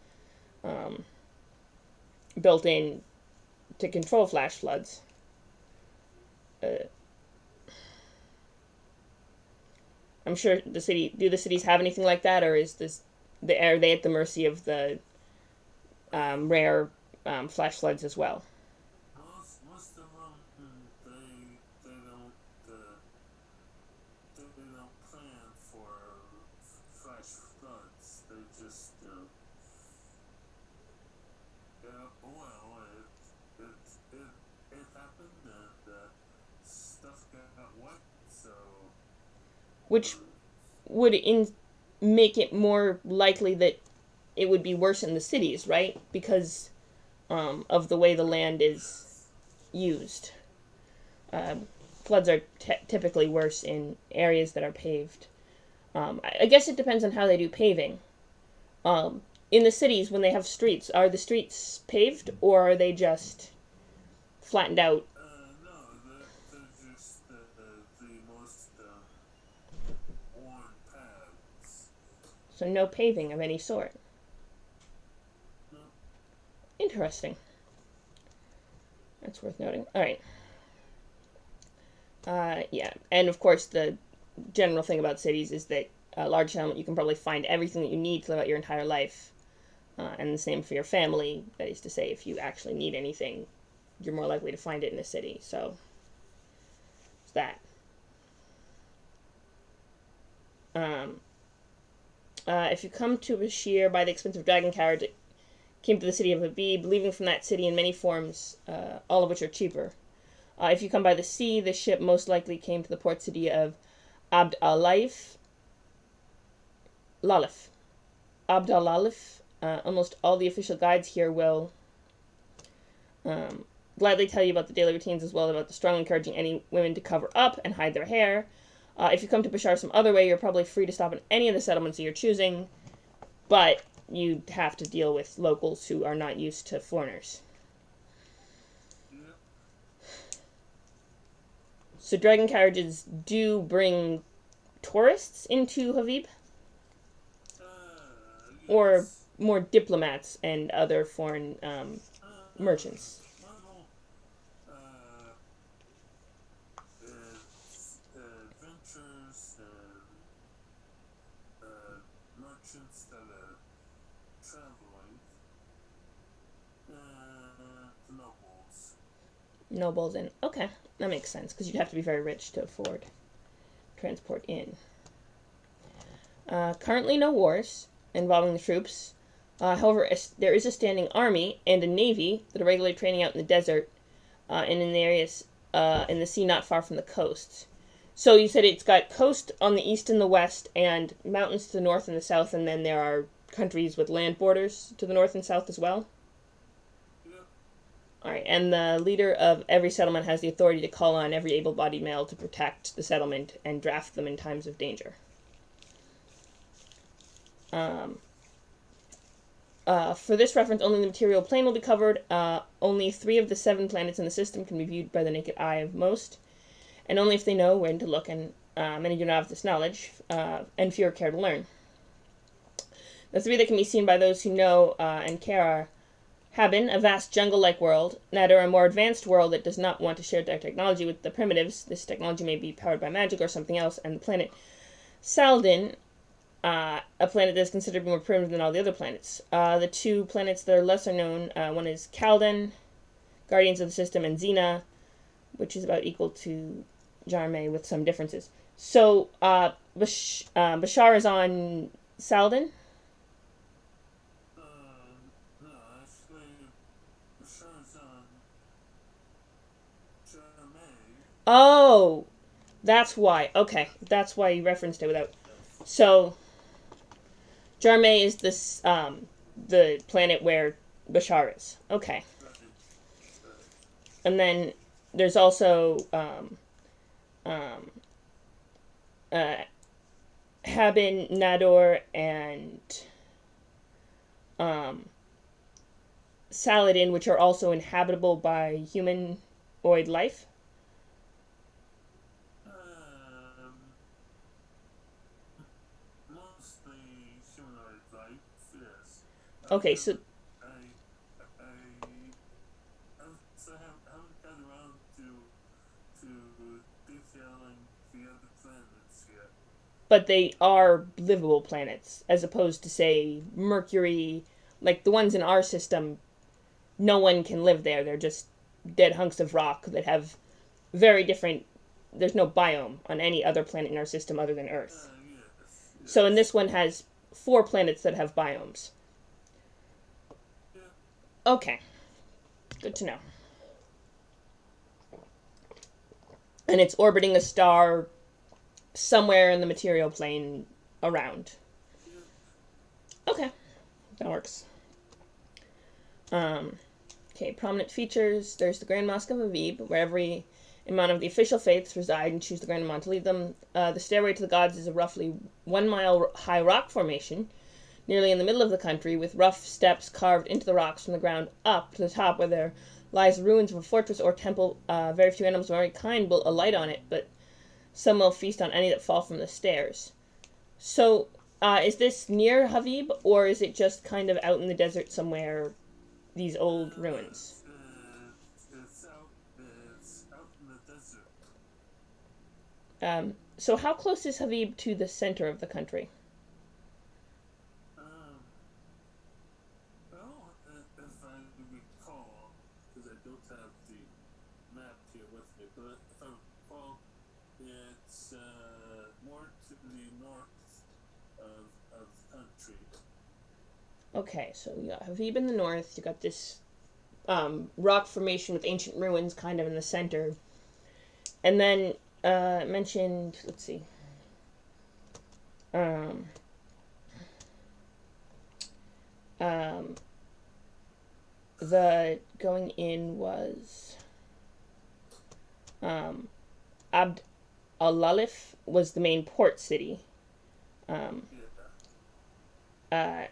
um, built in to control flash floods. Uh, I'm sure the cities have anything like that, or are they at the mercy of the rare flash floods as well? Most of them, they don't they don't plan for flash floods. They just yeah, well, it happened, and stuff got wet, so Which would make it more likely that it would be worse in the cities, right? Because of the way the land is yes, used. Um, Floods are typically worse in areas that are paved. I guess it depends on how they do paving. In the cities, when they have streets, are the streets paved, or are they just flattened out? no, they're just the most worn paths. So no paving of any sort. No, Interesting. That's worth noting. All right. Yeah, and of course the general thing about cities is that a large settlement you can probably find everything that you need to live out your entire life, and the same for your family. That is to say, if you actually need anything, you're more likely to find it in a city. So it's that. Um, if you come to Bashir by the expensive dragon carriage, it came to the city of Habib, leaving from that city in many forms, all of which are cheaper. If you come by the sea, the ship most likely came to the port city of Abd al-Laif. Lalif. Abd al-Lalif. Almost all the official guides here will gladly tell you about the daily routines, as well as about the strongly encouraging any women to cover up and hide their hair. If you come to Bashar some other way, you're probably free to stop in any of the settlements of your choosing, but you have to deal with locals who are not used to foreigners. yep, So dragon carriages do bring tourists into Habib, or yes. more diplomats and other foreign merchants. Well, adventures and merchants that are traveling, the nobles. Nobles and okay, that makes sense because you'd have to be very rich to afford transport in. Currently, no wars involving the troops. However, there is a standing army and a navy that are regularly training out in the desert and in the areas in the sea not far from the coast. So you said it's got coast on the east and the west, and mountains to the north and the south, and then there are countries with land borders to the north and south as well. Yep. All right, and the leader of every settlement has the authority to call on every able-bodied male to protect the settlement and draft them in times of danger. For this reference, only the material plane will be covered. Only 3 of the 7 planets in the system can be viewed by the naked eye of most, and only if they know when to look, and many do not have this knowledge, and fewer care to learn. The 3 that can be seen by those who know and care are Habin, a vast jungle-like world; Nadur, a more advanced world that does not want to share their technology with the primitives. This technology may be powered by magic or something else; and the planet Saldin, a planet that is considered more primitive than all the other planets. The 2 planets that are lesser known, one is Calden, Guardians of the System, and Xena, which is about equal to Jarme with some differences. So, Bashar is on Saldin? No, actually, the show's on Jermaine. Oh, that's why. Okay, that's why you referenced it without. Yes. So, Jarme is the planet where Bashar is. Okay. Right. Right. And then there's also um, Habin, Nador, and Saladin, which are also inhabitable by humanoid life. Um, Okay, so haven't got around to detailing the other planets yet. but they are livable planets as opposed to say Mercury, like the ones in our system. No one can live there. They're just dead hunks of rock that have very different. There's no biome on any other planet in our system other than Earth. Yes, So, and yes. this one has 4 planets that have biomes. Yeah. Okay, good to know. And it's orbiting a star somewhere in the material plane around. Yeah. Okay, that works. Um, okay, prominent features. There's the Grand Mosque of Avib, where every imam of the official faiths reside and choose the Grand Imam to lead them. The Stairway to the Gods is a roughly 1 mile high rock formation nearly in the middle of the country, with rough steps carved into the rocks from the ground up to the top, where there lies the ruins of a fortress or temple. Very few animals of every kind will alight on it, but some will feast on any that fall from the stairs. So, is this near Habib, or is it just kind of out in the desert somewhere, these old ruins? It's out in the desert. So, how close is Habib to the center of the country? Um, if I recall, because I don't have the map here with me, but if I recall, it's more to the north of the country. Okay, so you got Habib in the north, you got this rock formation with ancient ruins kind of in the center. And then mentioned, let's see, um, um, the going in was Abd al-Lalif was the main port city. Um, Yeah. uh,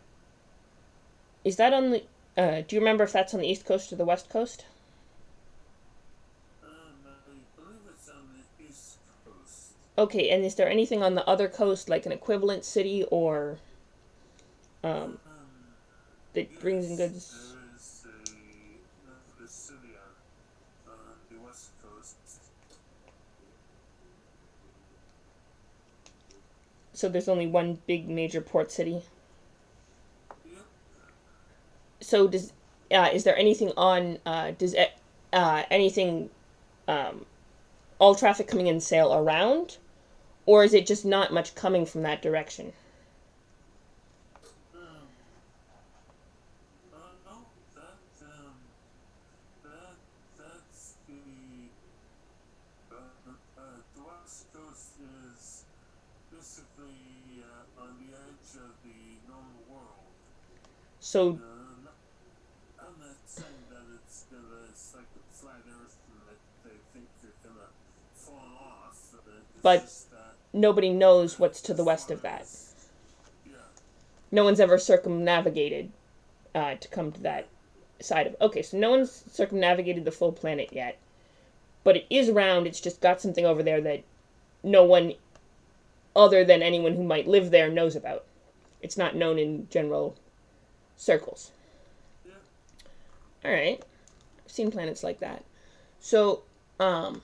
is that on the? Do you remember if that's on the east coast or the west coast? I believe it's on the east coast. Okay, and is there anything on the other coast, like an equivalent city or Um, that brings in yes, goods? there is another city on the west coast. So there's only one big major port city. Yep. So does is there anything on does anything all traffic coming in sail around, or is it just not much coming from that direction? Um, no, that that's the west coast is basically on the edge of the known world. So, Not, I'm not saying that it's like a flat Earth and that they think you're gonna fall off. It's but just that nobody knows what's to the as west far of that. as yeah, No one's ever circumnavigated to come to that yeah, side of. Okay, so no one's yeah, circumnavigated the full planet yet, but it is round. It's just got something over there that no one other than anyone who might live there knows about. It's not known in general circles. yeah. All right, I've seen planets like that. So, um,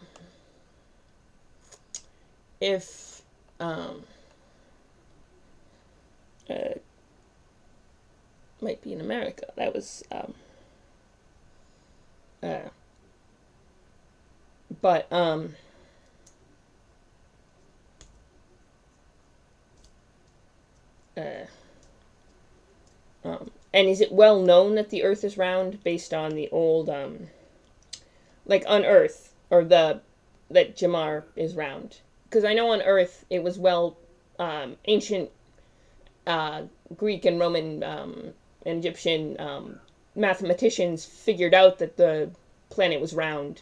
if uh, might be in America, that was uh, but uh, and is it well known that the Earth is round based on the old like on Earth or the that Jamar is round? Because I know on Earth it was well ancient uh, Greek and Roman and Egyptian Yeah, mathematicians figured out that the planet was round.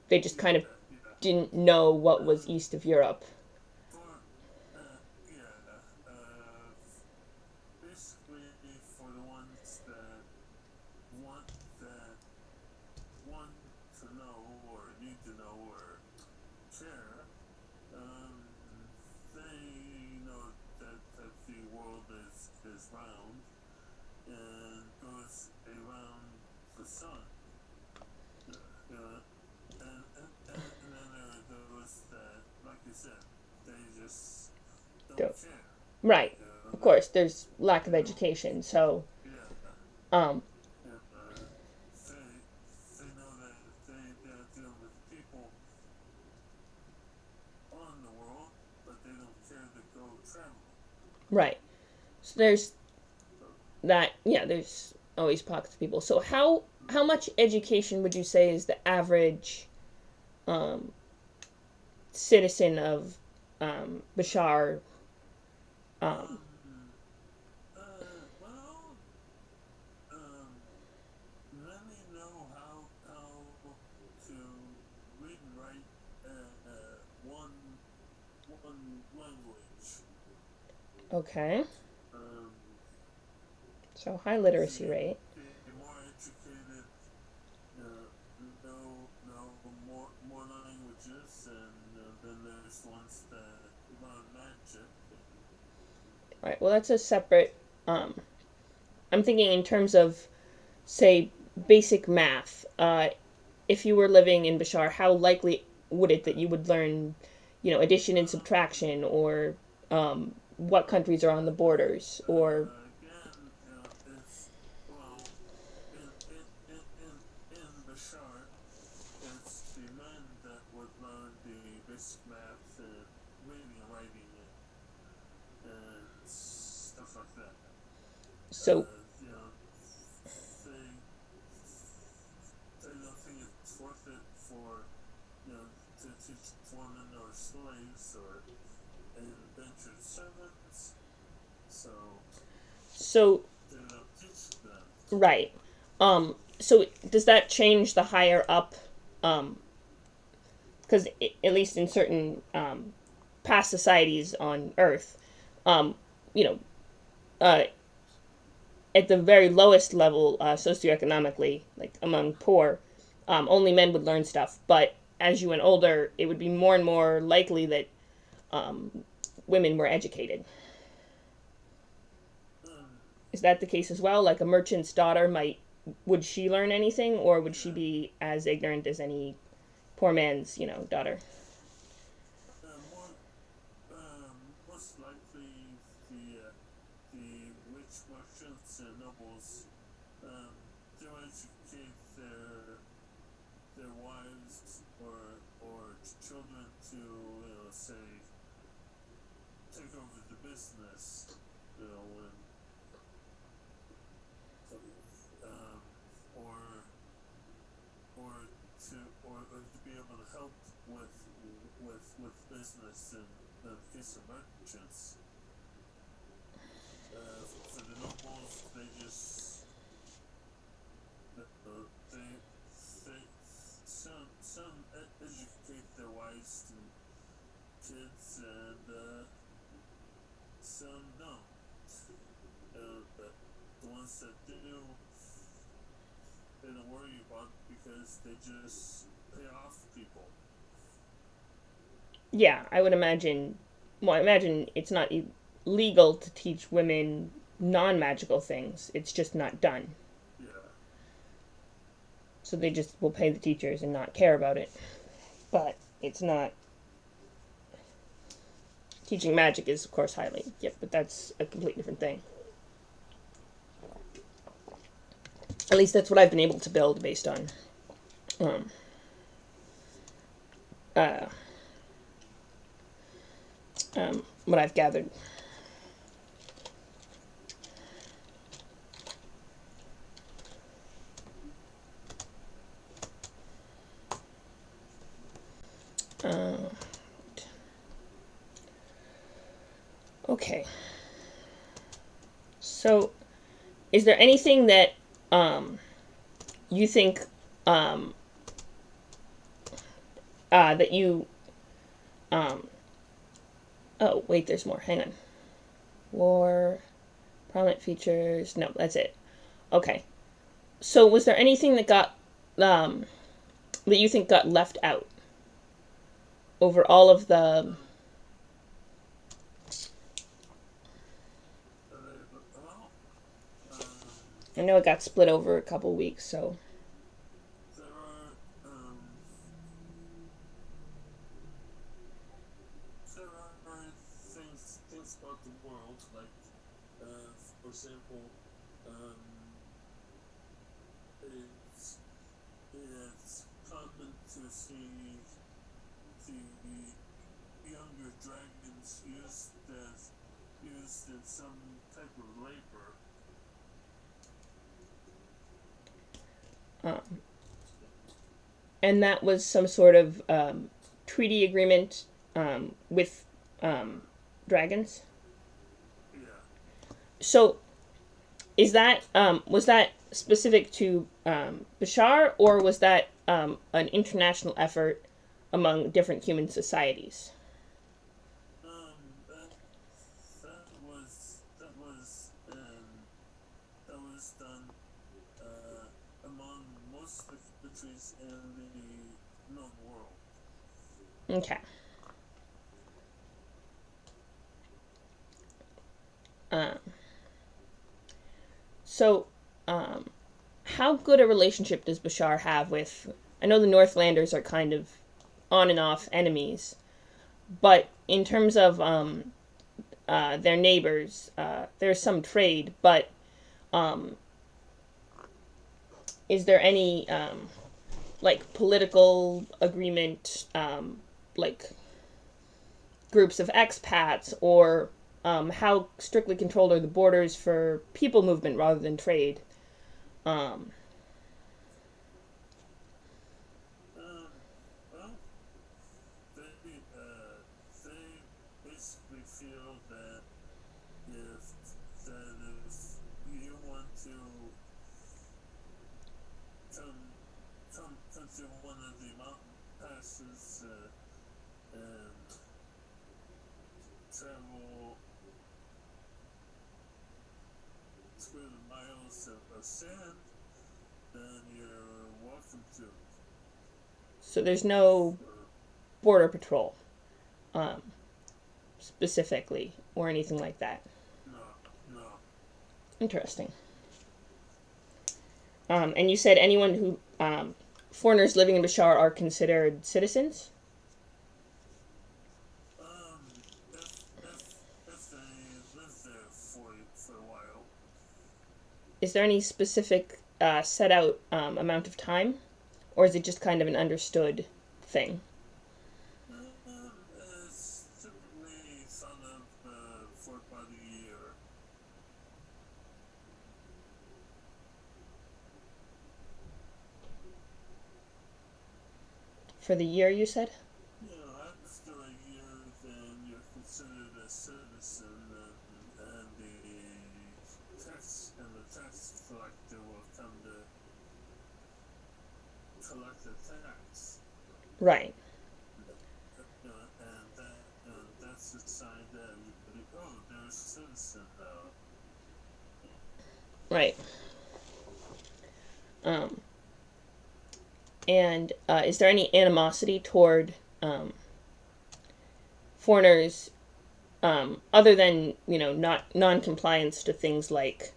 They just kind of yeah, yeah. didn't know what was Um, east of Europe. yeah, basically for the ones want that want to know or need to know or care, they know that the world is round, and goes around the sun. And then there are those that, like you said, they just don't care. Right. Of They, course, there's lack of education, so yeah. um And, they know that they're dealing with people on the world, but they don't care to go travel. right. So there's that, yeah, there's always pockets of people. So how much education would you say is the average um citizen of Bashar? um Well, let me know how to read and write one language. okay, Um, so high literacy the rate. the more educated, know more languages, and then there's ones that learn magic. All right, well, that's a separate I'm thinking in terms of, say, basic math. If you were living in Bashar, how likely would it that you would learn, addition and subtraction, or what countries are on the borders, or Again, it's well in Bashar, it's the men that would learn the basic math and reading and writing and stuff like that. so They don't think it's worth it for to teach foremen or slaves or indentured servants, so so they don't teach them. right. So does that change the higher up? Because at least in certain past societies on Earth, um, you know, uh, at the very lowest level socioeconomically, like among poor, only men would learn stuff. But as you went older, it would be more and more likely that women were educated. Is that the case as well? Like a merchant's daughter would she learn anything, or would she Yeah. be as ignorant as any poor man's, daughter? More most likely the rich merchants and nobles do educate their wives or children to say take over the business, and um, or or to be able to help with business in the case of merchants. For the nobles, they some educate their wives and kids, and some don't. But the ones that do, they don't worry about because they just pay off people. Yeah, I would imagine. Well, I imagine it's not illegal to teach women non-magical things. It's just not done. Yeah. So they just will pay the teachers and not care about it. But it's not. Teaching magic is, of course, highly. Yep, but that's a completely different thing. At least that's what I've been able to build based on um, uh, what I've gathered. Uh, okay. So, is there anything that you think that you um, oh wait, there's more. Hang on. War, prominent features. No, that's it. Okay. So, was there anything that got that you think got left out over all of the? Well, I know it got split over a couple weeks, so. There are things about the world, like for example, um, it's it's common to see the younger dragons used in some type of labor. Um, and that was some sort of treaty agreement with dragons. Yeah. So, is that was that specific to Bashar, or was that an international effort among different human societies? That that was done among most of the countries in the known world. Okay. Um, so, um, how good a relationship does Bashar have with? I know the Northlanders are kind of on and off enemies, but in terms of their neighbors, there's some trade. But um, is there any like political agreement, like groups of expats, or how strictly controlled are the borders for people movement rather than trade? Um, Um, well, they basically feel that if if you want to come come to one of the mountain passes and travel square miles of sand, then you're welcome to. so there's no For border patrol um, specifically or anything like that. no, no. Interesting. And you said anyone who foreigners living in Bashar are considered citizens. If they live there for a while, Is there any specific set out amount of time, or is it just kind of an understood thing? it's typically thought of for about a year. For the year, you said? You know, after a year, then you're considered a citizen, and the tax collector will come to collect the tax. Right. That's the sign that everybody, oh, they're a citizen now. Right. Um, and is there any animosity toward foreigners other than not non-compliance to things like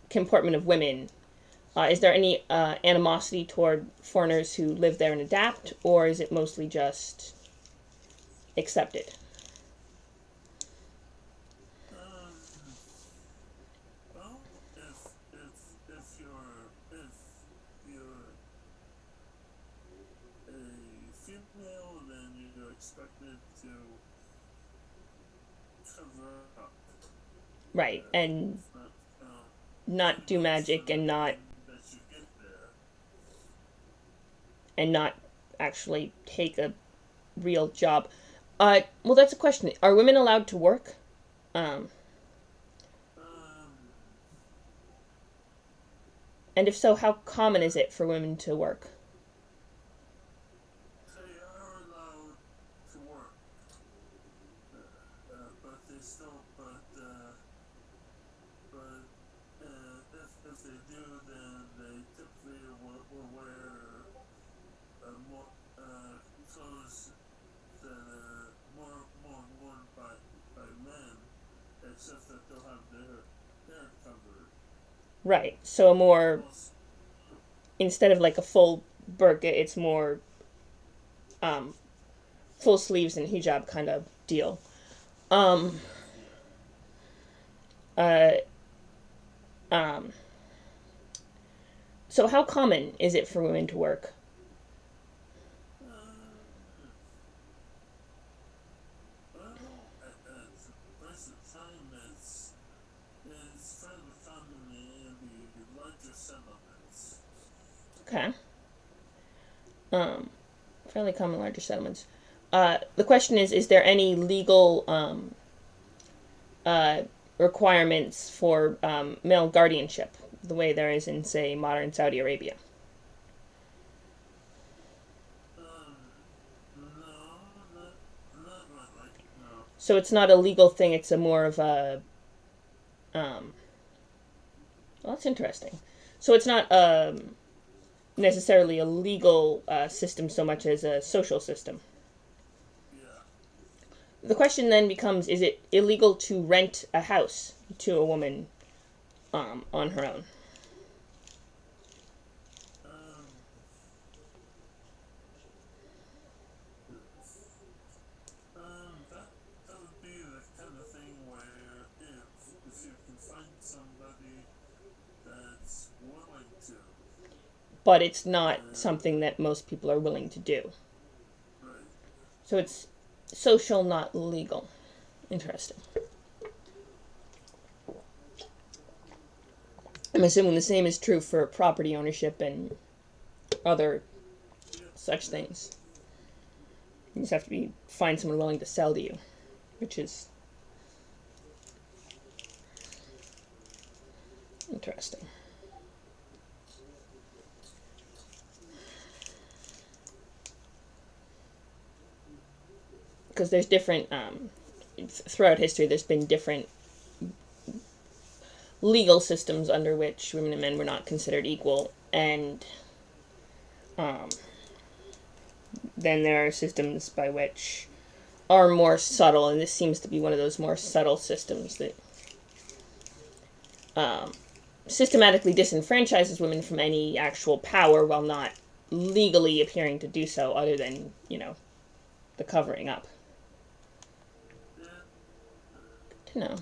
comportment of women? Is there any animosity toward foreigners who live there and adapt, or is it mostly just accepted? Um, well, if you're a female, then you're expected to cover up. Right, and Not, not do 3 months magic from the and not time that you get there. actually take a real job. Well, that's a question. Are women allowed to work? Um, Um, and if so, how common is it for women to work? they are allowed to work, but they still, but if they do, then they typically will wear more clothes that are more worn by men, except that they'll have their hair covered. Right. So a more, Most, instead of like a full burqa, it's more um, full sleeves and hijab kind of deal. Um, yeah, yeah. uh, um, so how common is it for women to work? Um, well, at the present time, it's fairly common in the larger settlements. Okay. Um, Fairly common in larger settlements. The question is there any legal uh, requirements for male guardianship, the way there is in, say, modern Saudi Arabia? No, not really. No. So it's not a legal thing. It's a more of a. Um, well, that's interesting. So it's not necessarily a legal system so much as a social system. Yeah. The question then becomes: is it illegal to rent a house to a woman on her own? Um, that that would be the kind of thing where if you can find somebody that's willing to, But it's not then something that most people are willing to do. right. So it's social, not legal. Interesting. I'm assuming the same is true for property ownership and other Yep, such yep. things. You just have to find someone willing to sell to you, which is interesting. Because there's different, throughout history, there's been different legal systems under which women and men were not considered equal, and um, then there are systems by which are more subtle, and this seems to be one of those more subtle systems that um, systematically disenfranchises women from any actual power while not legally appearing to do so, other than, the covering up. Yeah. Good to know.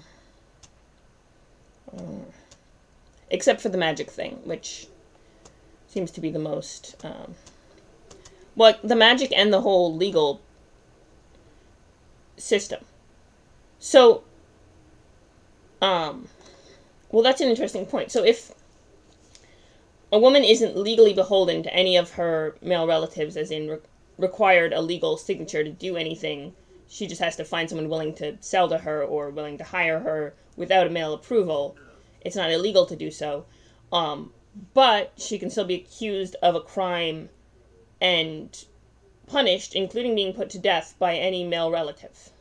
Except for the magic thing, which seems to be the most. Well, the magic and the whole legal system. So, um, well, that's an interesting point. So, if a woman isn't legally beholden to any of her male relatives, as in required a legal signature to do anything, she just has to find someone willing to sell to her or willing to hire her without a male approval. Yeah. It's not illegal to do so. Um, but she can still be accused of a crime and punished, including being put to death by any male relative.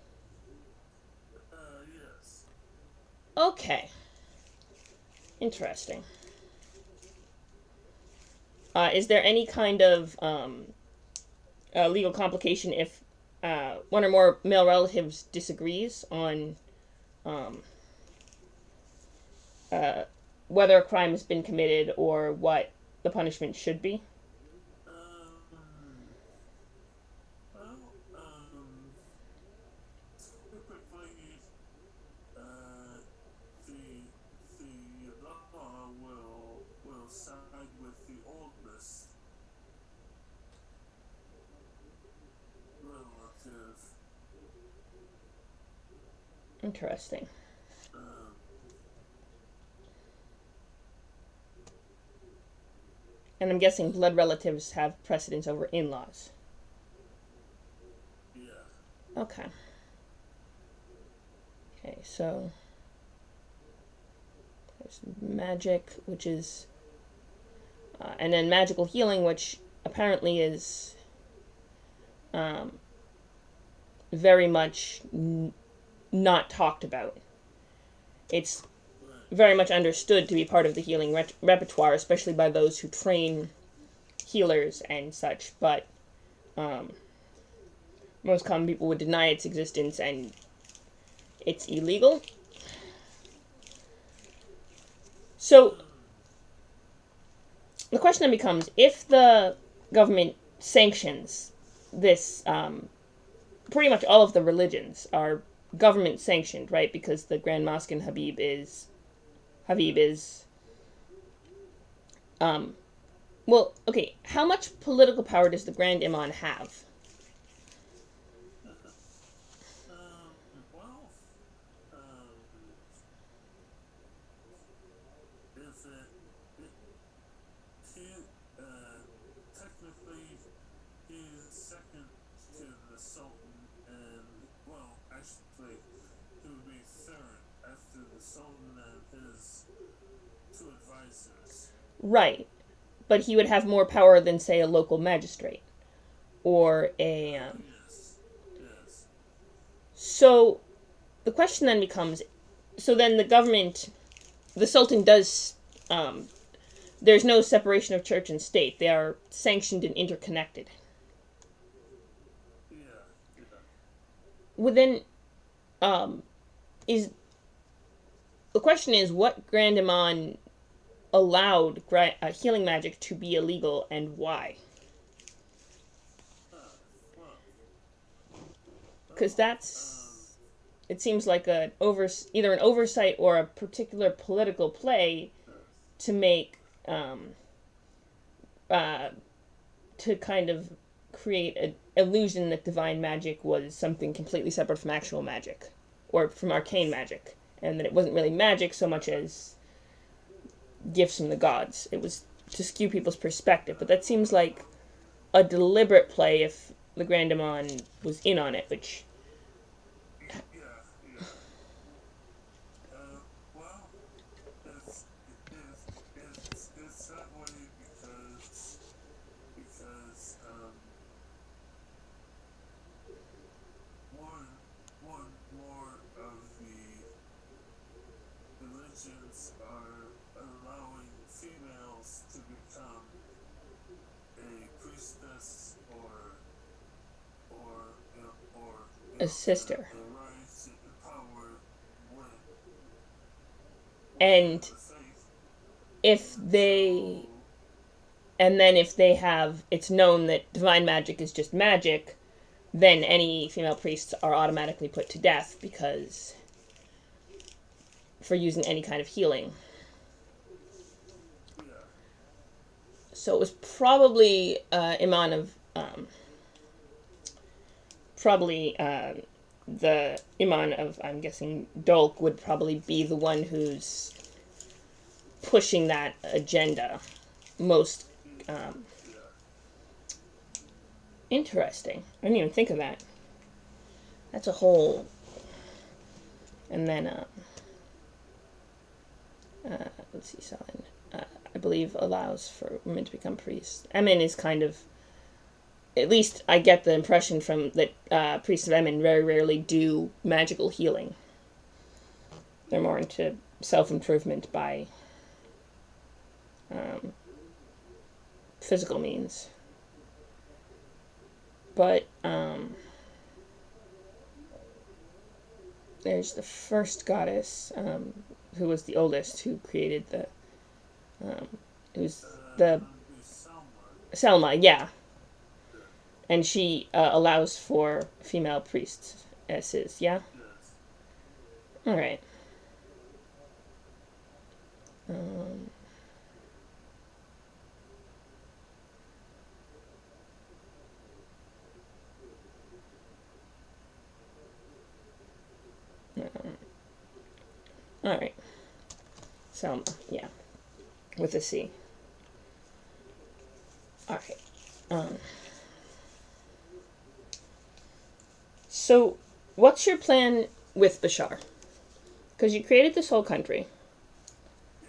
Yes. Okay, interesting. Is there any kind of legal complication if one or more male relatives disagrees on um, uh, whether a crime has been committed or what the punishment should be? Um. Well. Typically, uh, the the law will side with the oldest relative. Interesting. Um. And I'm guessing blood relatives have precedence over in laws. Yeah. Okay. Okay, so there's magic, which is. And then magical healing, which apparently is um, very much not talked about. It's Right. very much understood to be part of the healing repertoire, especially by those who train healers and such. But um, most common people would deny its existence, and it's illegal. So, the question then becomes, if the government sanctions this, pretty much all of the religions are government sanctioned, right? Because the Grand Mosque in Habib is well, okay, how much political power does the Grand Imam have? Well, um, is it he, technically, he's second to the Sultan, and, well, actually, he would be third after the Sultan and his two advisors. Right, but he would have more power than, say, a local magistrate or a. Yes, yes. So the question then becomes, so then the government, the Sultan does. There's no separation of church and state. They are sanctioned and interconnected. Yeah, yeah. Within, is the question is, what Grand Imam allowed healing magic to be illegal and why? Well, Because well, that's, it seems like either an oversight or a particular political play to make, uh, to kind of create an illusion that divine magic was something completely separate from actual magic or from arcane magic, and that it wasn't really magic so much as gifts from the gods. It was to skew people's perspective, but that seems like a deliberate play if the Grand Imam was in on it, which. yeah, yeah. Well, it's that way because one more of the religions are allowing females to become a priestess or A sister. a rise in power within And the faith. if And they. so, And then if they have. It's known that divine magic is just magic, then any female priests are automatically put to death because. For using any kind of healing. yeah, So it was probably Iman of. Probably the Iman of, I'm guessing, Dolk would probably be the one who's pushing that agenda most. Um, yeah, Interesting. I didn't even think of that. That's a whole. And then, let's see, Selin, I believe, allows for women to become priests. Emin is kind of. At least I get the impression from that priests of Emin very rarely do magical healing. They're more into self-improvement by um, physical means. But there's the first goddess, who was the oldest, who created the, who's the be Selma. Selma, yeah, Yeah, and she allows for female priestesses, yeah. yes. All right. Um, all right. Selma, yeah, with a C. All right. Um, so, what's your plan with Bashar? Because you created this whole country. Yeah.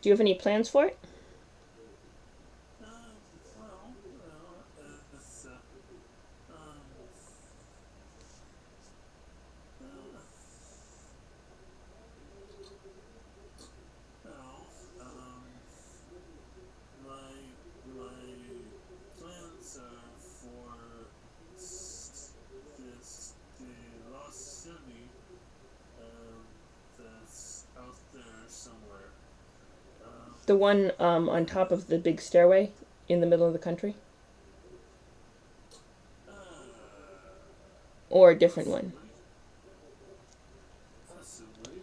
Do you have any plans for it? It's uh, well, my plans are for the lost city um, that's out there somewhere. Um, The one on top of the big stairway in the middle of the country? Uh, Or a different one? possibly.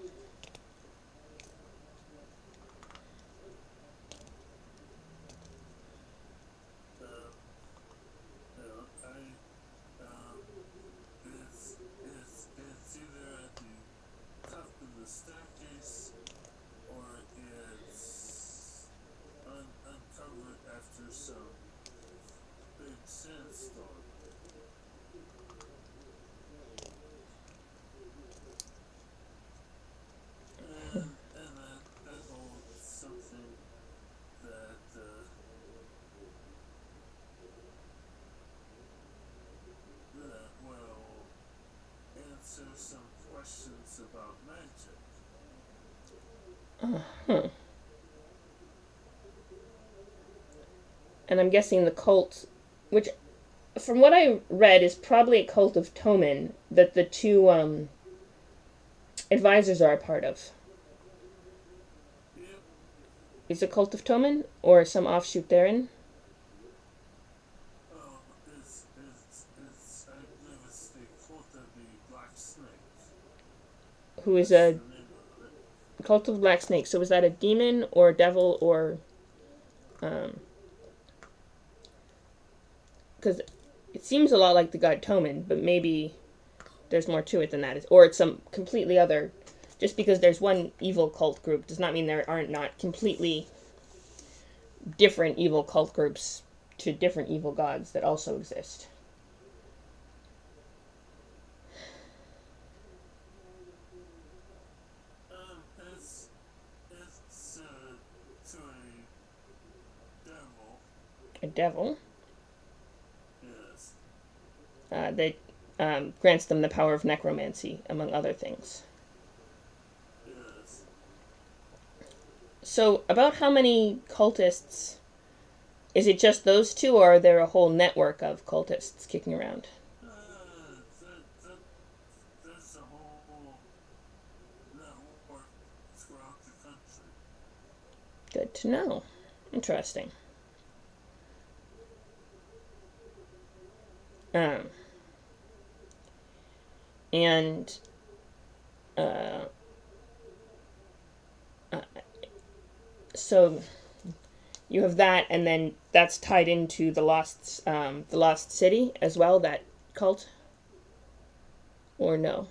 Um, um, it's either at the top of the staircase or it's uncovered after some big sandstorm. And that holds something that will answer some questions about magic. Huh. And I'm guessing the cult, which, from what I read, is probably a cult of Tomin that the two advisors are a part of. Yep. Is it cult of Tomin or some offshoot therein? Oh, I believe it's the cult of the Black Snake. Who is That's a the name of it. cult of Black Snake? So is that a demon or a devil or um? Because it seems a lot like the god Tomin, but maybe there's more to it than that. Or it's some completely other. Just because there's one evil cult group does not mean there aren't not completely different evil cult groups to different evil gods that also exist. Um, it's it's to a devil. A devil Yes. that grants them the power of necromancy, among other things. Yes. So, about how many cultists? Is it just those two, or are there a whole network of cultists kicking around? There's a whole network throughout the country. Good to know. Interesting. Um, and uh, uh, so you have that, and then that's tied into the lost city as well. That cult, or no?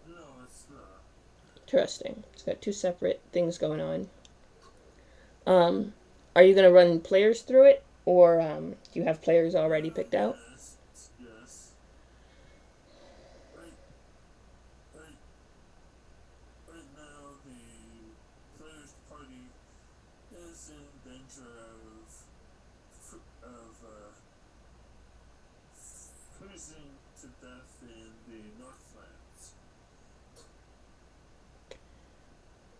No, it's not. Interesting. It's got two separate things going on. Um, are you gonna run players through it, or do you have players already picked out? Yes. Right, right, right now the players' party is in danger of freezing to death in the Northlands.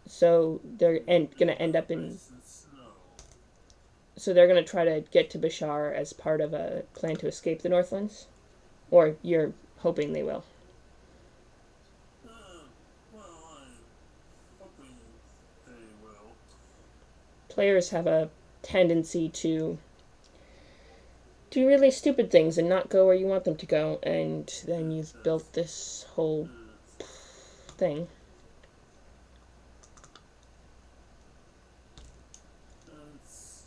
So they're gonna end up in. Ice and snow. So they're gonna try to get to Bashar as part of a plan to escape the Northlands, or you're hoping they will. Well, I'm hoping they will. Players have a tendency to do really stupid things and not go where you want them to go, and then you've built this whole thing. That's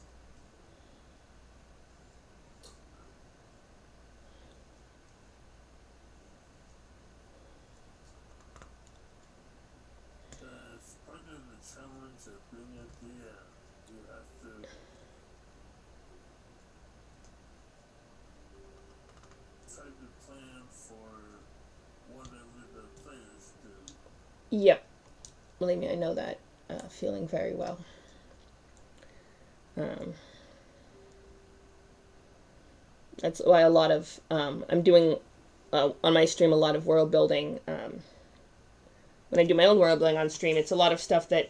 that's part of the challenge of being a DM. You have to try to plan for whatever the players do. Yep, believe me, I know that feeling very well. Um, that's why a lot of I'm doing on my stream a lot of world building. When I do my own world building on stream, it's a lot of stuff that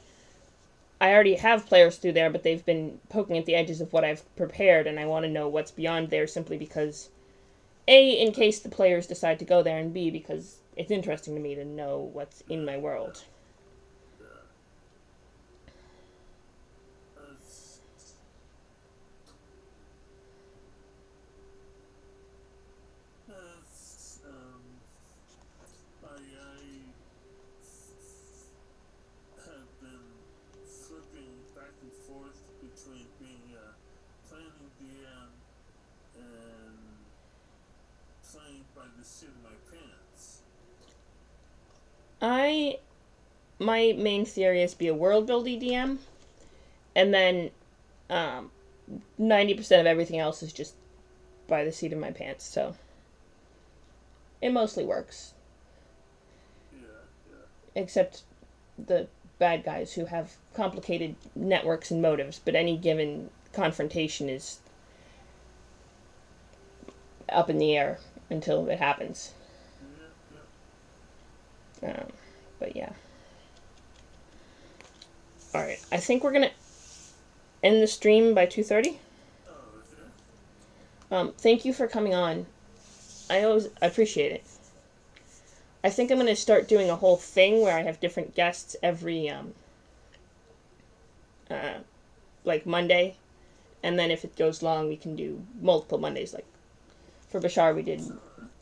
I already have players through there, but they've been poking at the edges of what I've prepared, and I want to know what's beyond there simply because, A, in case the players decide to go there, and B, because it's interesting to me to know what's in my world. between being a planning DM and playing by the seat of my pants? My main theory is be a world building DM, and then 90% of everything else is just by the seat of my pants. So it mostly works, Yeah. except the bad guys who have complicated networks and motives. But any given confrontation is up in the air until it happens. Yeah. But yeah. All right, I think we're gonna end the stream by 2:30. Oh, okay. Thank you for coming on. I appreciate it. I think I'm gonna start doing a whole thing where I have different guests every like Monday, and then if it goes long, we can do multiple Mondays. Like for Bashar, we did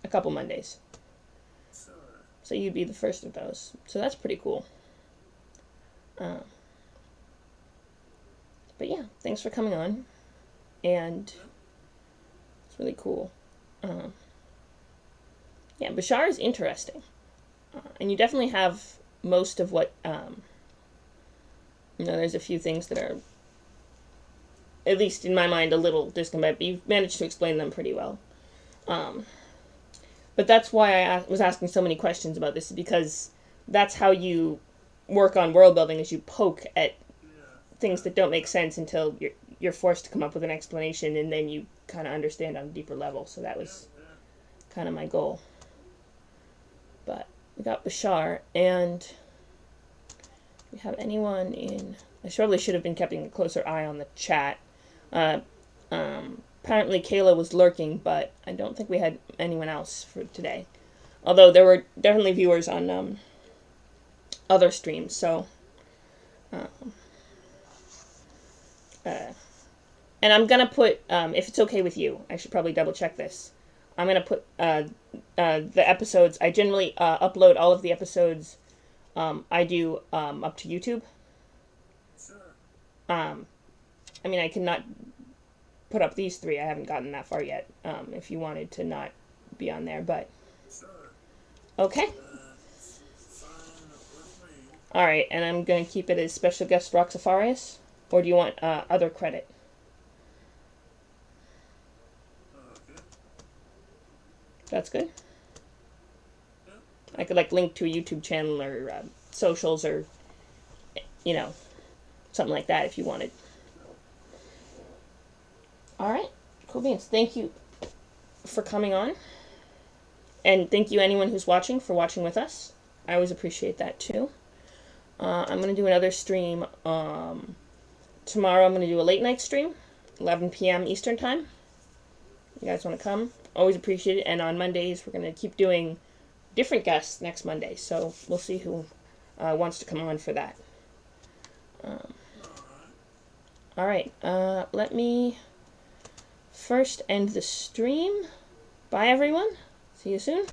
a couple Mondays. Sure. So you'd be the first of those. So that's pretty cool. But yeah, thanks for coming on, and it's really cool. Yeah, Bashar is interesting, and you definitely have most of what. There's a few things that are, at least in my mind, a little discombobulated, but you've managed to explain them pretty well. But that's why I was asking so many questions about this, because that's how you work on world building, is you poke at things that don't make sense until you're forced to come up with an explanation, and then you kind of understand on a deeper level. So that was kind of my goal. But we got Bashar, and we have anyone in... I probably should have been keeping a closer eye on the chat. Apparently Kayla was lurking, but I don't think we had anyone else for today. Although there were definitely viewers on other streams, so... and I'm gonna put, if it's okay with you, I should probably double check this. I'm gonna put the episodes. I generally upload all of the episodes I do up to YouTube. Sure. I mean, I cannot put up these 3. I haven't gotten that far yet. If you wanted to not be on there, but Sure. okay. Fine with me. All right, and I'm gonna keep it as Special Guest Roxxifarius, or do you want other credit? Okay. That's good. Yep. I could like link to a YouTube channel or socials, or something like that if you wanted. All right, cool beans. Thank you for coming on, and thank you anyone who's watching for watching with us. I always appreciate that too. I'm gonna do another stream. Tomorrow I'm gonna do a late night stream, 11 p.m. Eastern time. You guys want to come? Always appreciate it. And on Mondays we're gonna keep doing different guests next Monday. So we'll see who wants to come on for that. All right. Let me first end the stream. Bye, everyone. See you soon.